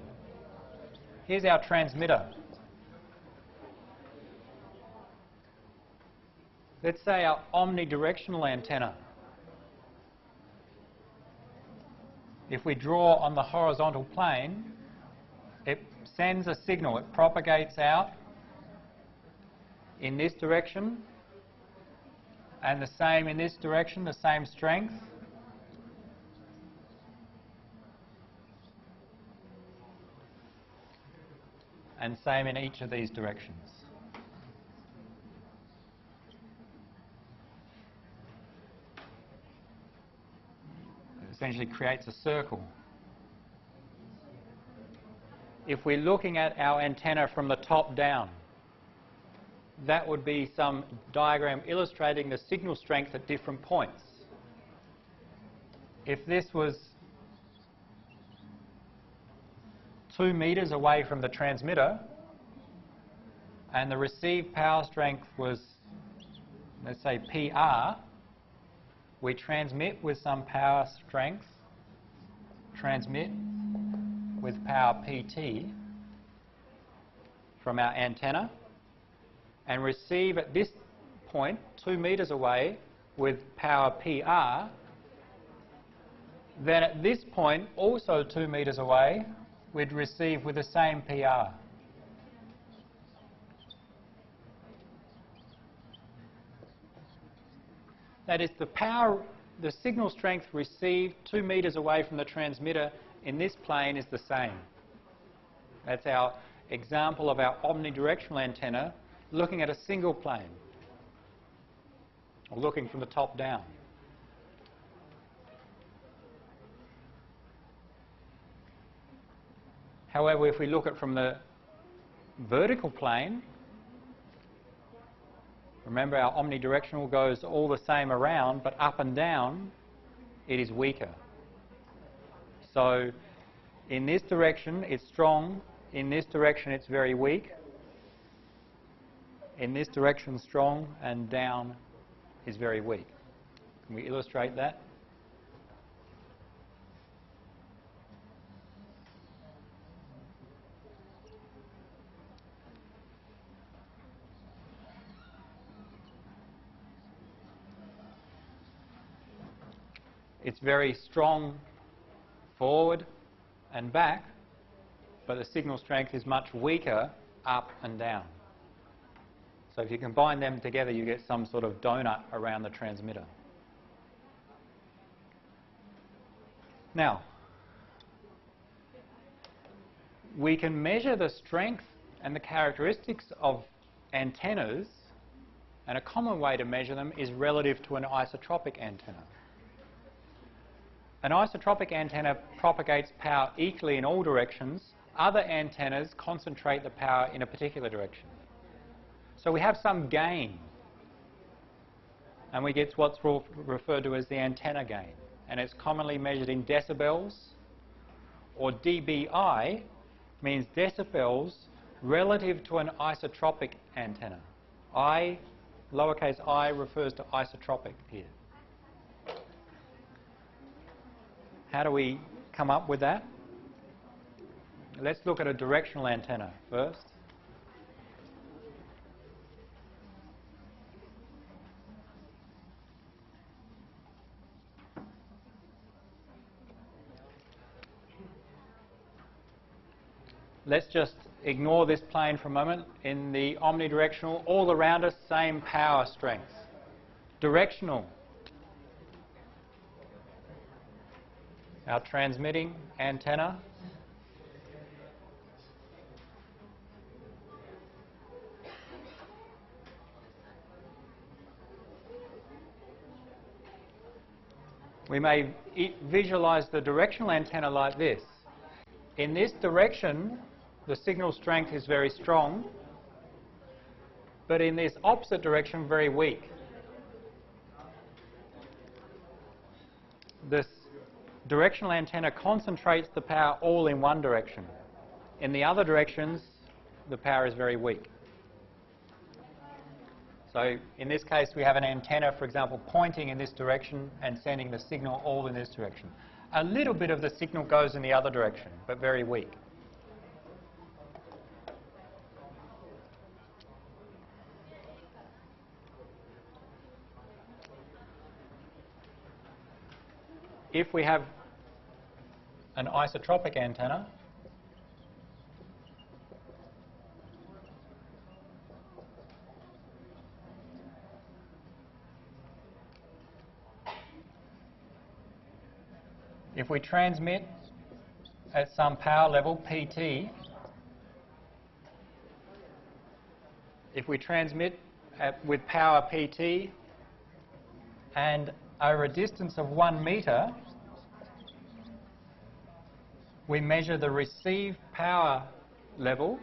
Here's our transmitter. Let's say our omnidirectional antenna. If we draw on the horizontal plane, it sends a signal. It propagates out in this direction, and the same in this direction, the same strength. And same in each of these directions. Essentially creates a circle. If we're looking at our antenna from the top down, that would be some diagram illustrating the signal strength at different points. If this was 2 meters away from the transmitter and the received power strength was, let's say, PR, we transmit with some power strength, transmit with power PT from our antenna, and receive at this point, 2 meters away, with power PR. Then at this point, also 2 meters away, we'd receive with the same PR. That is, the signal strength received 2 meters away from the transmitter in this plane is the same. That's our example of our omnidirectional antenna looking at a single plane, or looking from the top down. However, if we look at from the vertical plane, remember our omnidirectional goes all the same around, but up and down it is weaker. So in this direction it's strong, in this direction it's very weak, in this direction strong, and down is very weak. Can we illustrate that? It's very strong forward and back, but the signal strength is much weaker up and down. So if you combine them together, you get some sort of donut around the transmitter. Now, we can measure the strength and the characteristics of antennas, and a common way to measure them is relative to an isotropic antenna. An isotropic antenna propagates power equally in all directions. Other antennas concentrate the power in a particular direction. So we have some gain, and we get what's referred to as the antenna gain, and it's commonly measured in decibels, or dBi means decibels relative to an isotropic antenna. I, lowercase I, refers to isotropic here. How do we come up with that? Let's look at a directional antenna first. Let's just ignore this plane for a moment. In the omnidirectional, all around us, same power strength. Directional, our transmitting antenna. We may visualize the directional antenna like this. In this direction, the signal strength is very strong, but in this opposite direction, very weak. This directional antenna concentrates the power all in one direction. In the other directions, the power is very weak. So in this case, we have an antenna, for example, pointing in this direction and sending the signal all in this direction. A little bit of the signal goes in the other direction, but very weak. If we have an isotropic antenna, if we transmit at some power level, PT, if we transmit with power PT and over a distance of 1 meter, we measure the received power level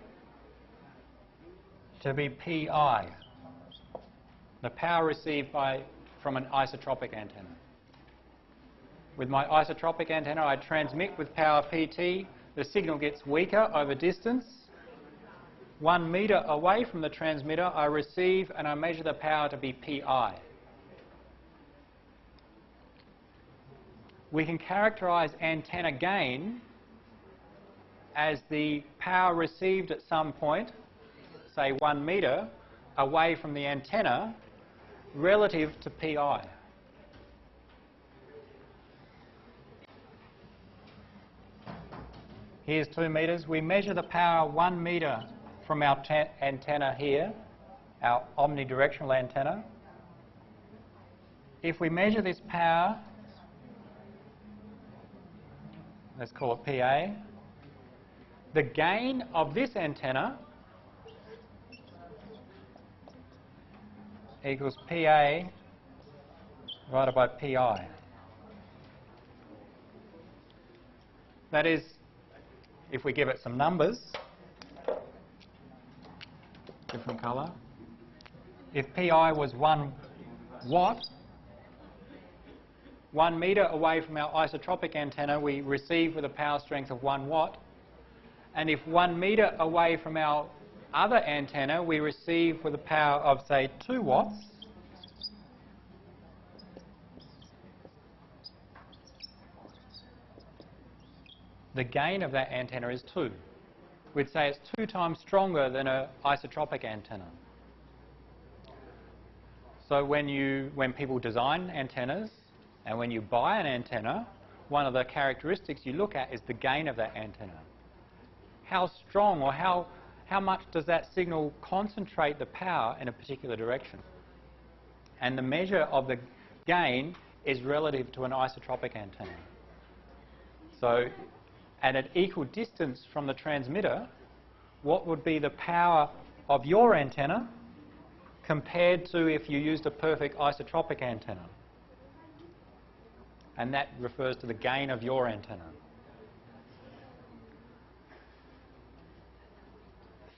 to be PI, the power received from an isotropic antenna. With my isotropic antenna, I transmit with power PT. The signal gets weaker over distance. 1 meter away from the transmitter, I receive and I measure the power to be PI. We can characterize antenna gain as the power received at some point, say 1 meter, away from the antenna, relative to PI. Here's 2 meters. We measure the power 1 meter from our antenna here, our omnidirectional antenna. If we measure this power, let's call it PA, the gain of this antenna equals PA divided by PI. That is, if we give it some numbers, different colour, if PI was 1 watt, 1 metre away from our isotropic antenna, we receive with a power strength of 1 watt. And if 1 metre away from our other antenna, we receive with a power of, say, 2 watts. The gain of that antenna is 2. We'd say it's 2 times stronger than an isotropic antenna. So when people design antennas, And when you buy an antenna, one of the characteristics you look at is the gain of that antenna. How strong or how much does that signal concentrate the power in a particular direction? And the measure of the gain is relative to an isotropic antenna. So at an equal distance from the transmitter, what would be the power of your antenna compared to if you used a perfect isotropic antenna? And that refers to the gain of your antenna.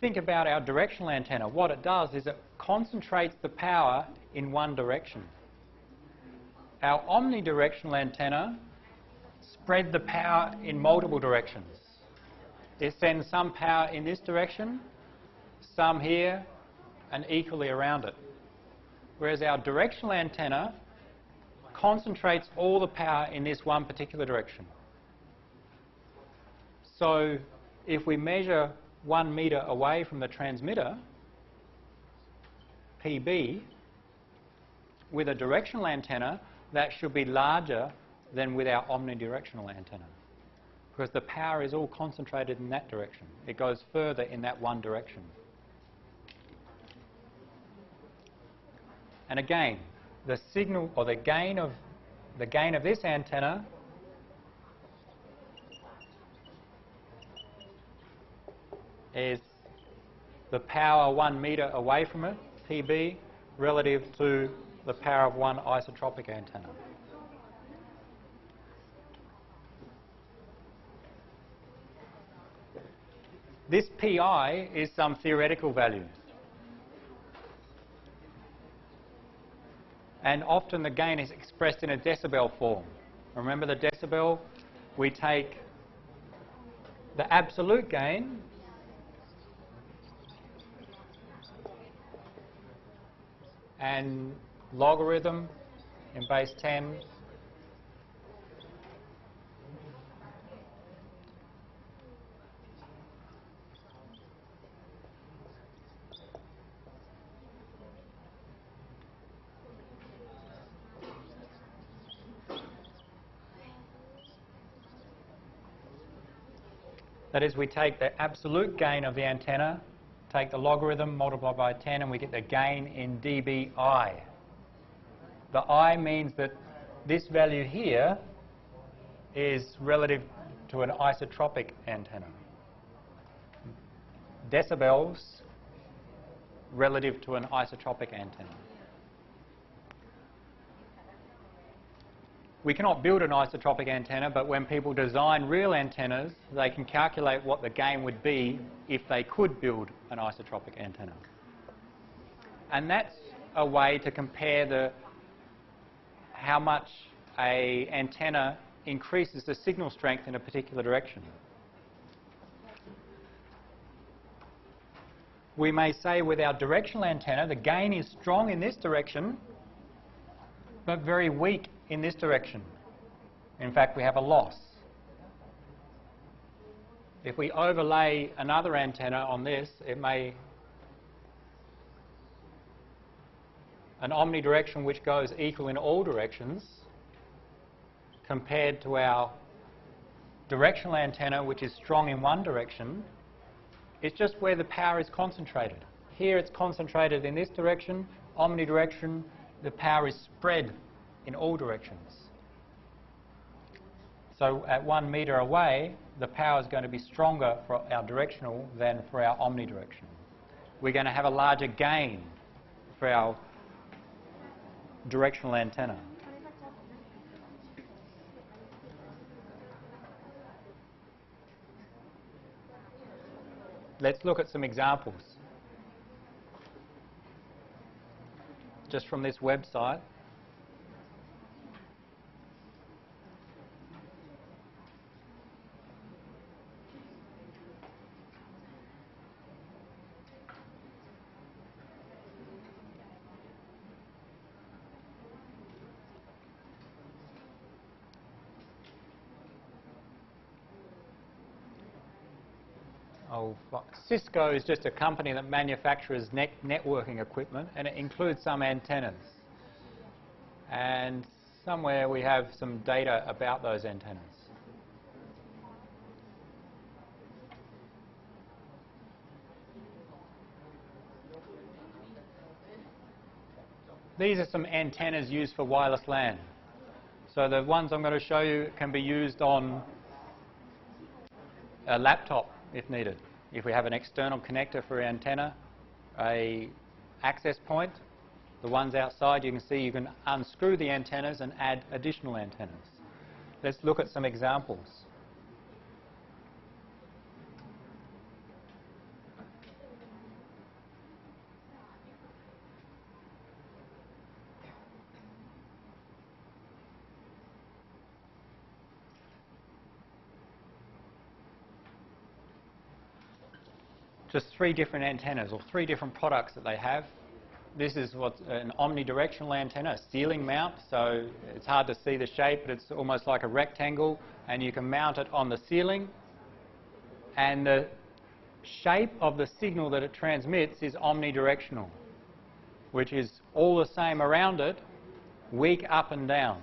Think about our directional antenna. What it does is it concentrates the power in one direction. Our omnidirectional antenna spread the power in multiple directions. It sends some power in this direction, some here, and equally around it. Whereas our directional antenna concentrates all the power in this one particular direction. So if we measure 1 metre away from the transmitter, PB, with a directional antenna, that should be larger than with our omnidirectional antenna, because the power is all concentrated in that direction. It goes further in that one direction. And again, the signal or the gain of this antenna is the power 1 metre away from it, PB, relative to the power of one isotropic antenna. This PI is some theoretical value. And often the gain is expressed in a decibel form. Remember the decibel? We take the absolute gain and logarithm in base 10 that is, we take the absolute gain of the antenna, take the logarithm, multiply by 10, and we get the gain in dBi. The I means that this value here is relative to an isotropic antenna. Decibels relative to an isotropic antenna. We cannot build an isotropic antenna, but when people design real antennas, they can calculate what the gain would be if they could build an isotropic antenna. And that's a way to compare how much an antenna increases the signal strength in a particular direction. We may say with our directional antenna, the gain is strong in this direction, but very weak in this direction. In fact, we have a loss. If we overlay another antenna on this, it may, an omnidirection which goes equal in all directions, compared to our directional antenna which is strong in one direction, it's just where the power is concentrated. Here it's concentrated in this direction, omnidirection, the power is spread in all directions. So at 1 metre away, the power is going to be stronger for our directional than for our omnidirectional. We're going to have a larger gain for our directional antenna. Let's look at some examples. Just from this website. Cisco is just a company that manufactures networking equipment, and it includes some antennas. And Somewhere we have some data about those antennas. These are some antennas used for wireless LAN. So the ones I'm going to show you can be used on a laptop if needed. If we have an external connector for antenna, a access point, the ones outside, you can see you can unscrew the antennas and add additional antennas. Let's look at some examples. Just 3 different antennas or 3 different products that they have. This is what's an omnidirectional antenna, a ceiling mount, so it's hard to see the shape, but it's almost like a rectangle, and you can mount it on the ceiling, and the shape of the signal that it transmits is omnidirectional, which is all the same around it, weak up and down.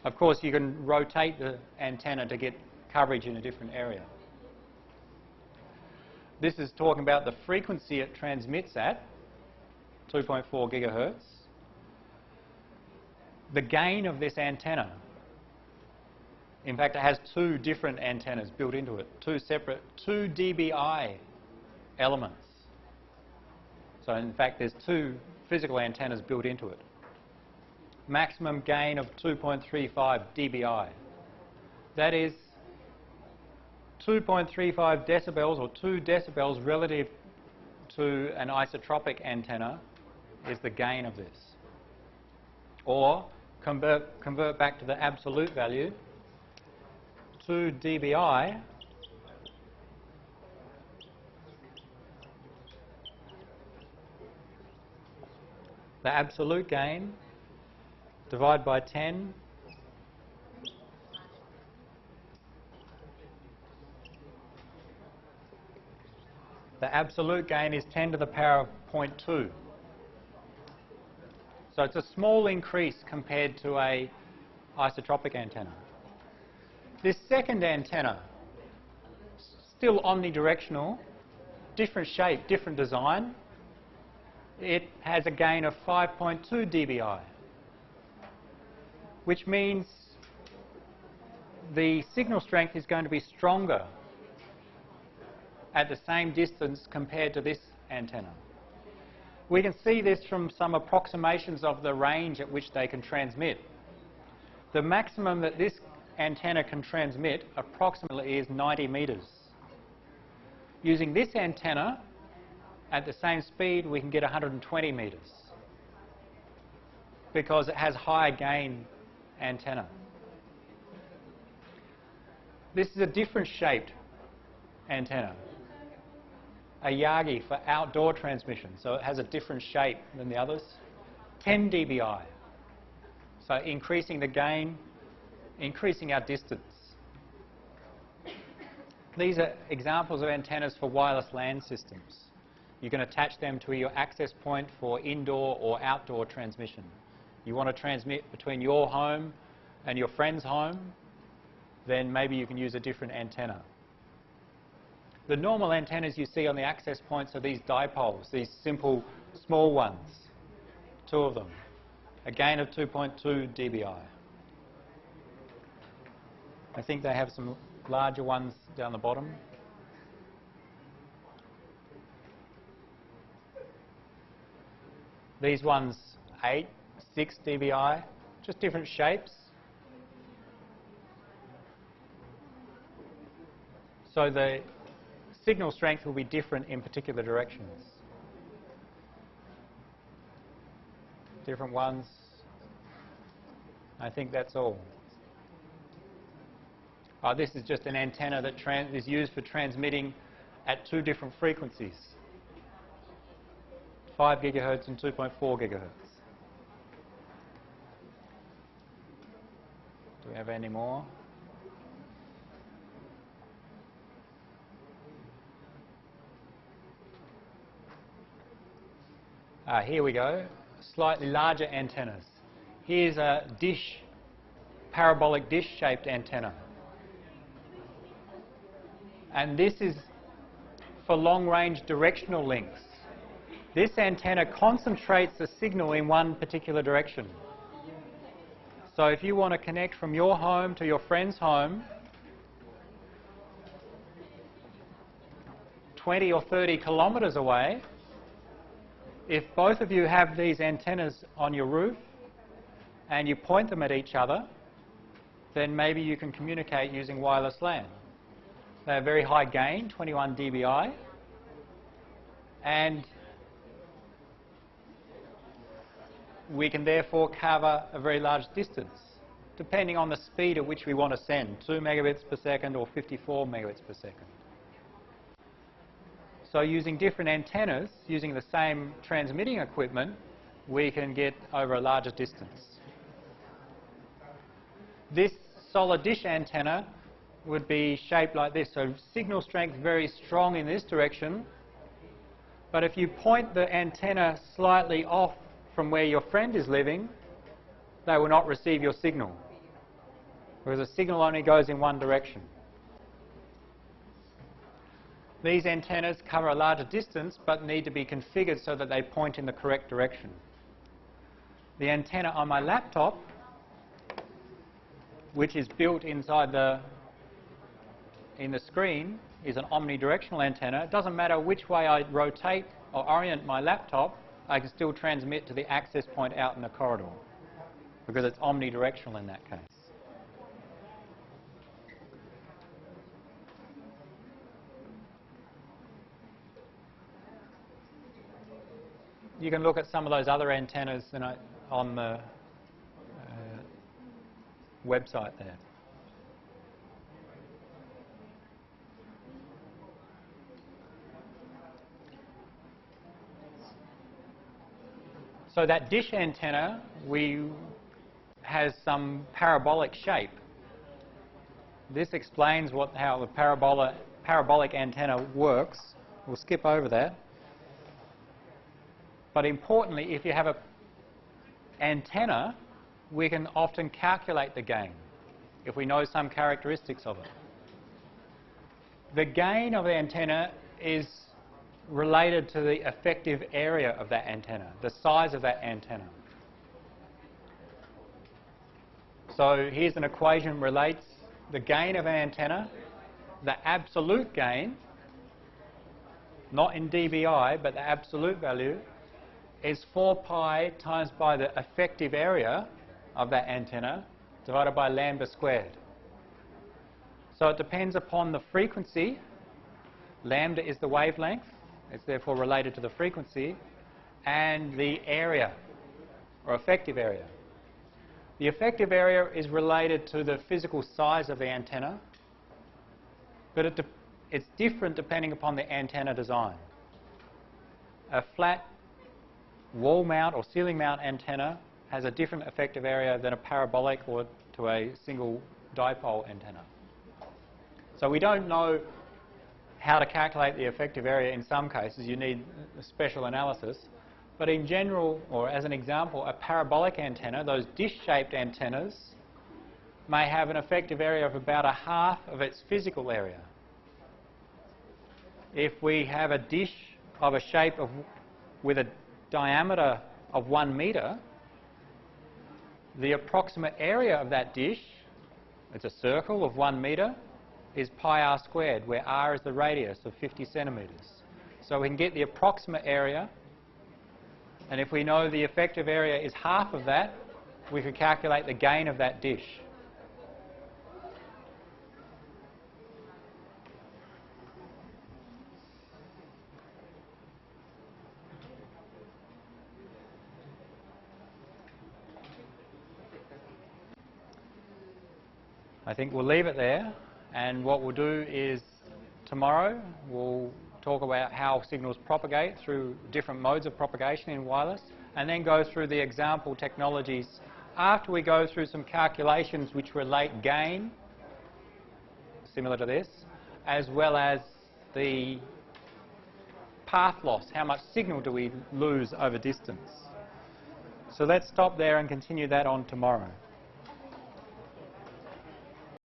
Of course, you can rotate the antenna to get coverage in a different area. This is talking about the frequency it transmits at, 2.4 gigahertz. The gain of this antenna, in fact, it has 2 different antennas built into it, 2 separate 2 dBi elements. So in fact, there's 2 physical antennas built into it. Maximum gain of 2.35 dBi. That is 2.35 decibels or 2 decibels relative to an isotropic antenna is the gain of this. Or convert back to the absolute value, 2 dBi the absolute gain divide by 10 the absolute gain is 10 to the power of 0.2. So it's a small increase compared to a isotropic antenna. This second antenna, still omnidirectional, different shape, different design. It has a gain of 5.2 dBi, which means the signal strength is going to be stronger at the same distance compared to this antenna. We can see this from some approximations of the range at which they can transmit. The maximum that this antenna can transmit approximately is 90 meters. Using this antenna at the same speed, we can get 120 meters because it has higher gain antenna. This is a different shaped antenna, a Yagi for outdoor transmission, so it has a different shape than the others. 10 dBi, so increasing the gain, increasing our distance. These are examples of antennas for wireless LAN systems. You can attach them to your access point for indoor or outdoor transmission. You want to transmit between your home and your friend's home, then maybe you can use a different antenna. The normal antennas you see on the access points are these dipoles, these simple small ones, 2 of them, a gain of 2.2 dBi. I think they have some larger ones down the bottom. These ones 8, 6 dBi, just different shapes. So the signal strength will be different in particular directions. Different ones. I think that's all. This is just an antenna that is used for transmitting at 2 different frequencies, 5 gigahertz and 2.4 gigahertz. Do we have any more? Here we go, slightly larger antennas. Here's a dish, parabolic dish-shaped antenna. And this is for long-range directional links. This antenna concentrates the signal in one particular direction. So if you want to connect from your home to your friend's home, 20 or 30 kilometres away, if both of you have these antennas on your roof and you point them at each other, then maybe you can communicate using wireless LAN. They have very high gain, 21 dBi, and we can therefore cover a very large distance, depending on the speed at which we want to send, 2 megabits per second or 54 megabits per second. So using different antennas, using the same transmitting equipment, we can get over a larger distance. This solid dish antenna would be shaped like this. So signal strength very strong in this direction, but if you point the antenna slightly off from where your friend is living, they will not receive your signal, because the signal only goes in one direction. These antennas cover a larger distance but need to be configured so that they point in the correct direction. The antenna on my laptop, which is built inside in the screen, is an omnidirectional antenna. It doesn't matter which way I rotate or orient my laptop, I can still transmit to the access point out in the corridor, because it's omnidirectional in that case. You can look at some of those other antennas on the website there. So that dish antenna has some parabolic shape. This explains how the parabolic antenna works. We'll skip over that. But importantly, if you have an antenna, we can often calculate the gain if we know some characteristics of it. The gain of the antenna is related to the effective area of that antenna, the size of that antenna. So here's an equation relates the gain of an antenna, the absolute gain, not in dBi, but the absolute value, is 4 pi times by the effective area of that antenna divided by lambda squared. So it depends upon the frequency. Lambda is the wavelength. It's therefore related to the frequency, and the area, or effective area. The effective area is related to the physical size of the antenna, but it's different depending upon the antenna design. A flat wall mount or ceiling mount antenna has a different effective area than a parabolic or to a single dipole antenna. So we don't know how to calculate the effective area in some cases. You need a special analysis. But in general, or as an example, a parabolic antenna, those dish-shaped antennas, may have an effective area of about a half of its physical area. If we have a dish of a shape with a diameter of 1 metre, the approximate area of that dish, it's a circle of 1 metre, is pi r squared, where r is the radius of 50 centimetres. So we can get the approximate area, and if we know the effective area is half of that, we could calculate the gain of that dish. I think we'll leave it there, and what we'll do is tomorrow we'll talk about how signals propagate through different modes of propagation in wireless, and then go through the example technologies after we go through some calculations which relate gain, similar to this, as well as the path loss, how much signal do we lose over distance. So let's stop there and continue that on tomorrow.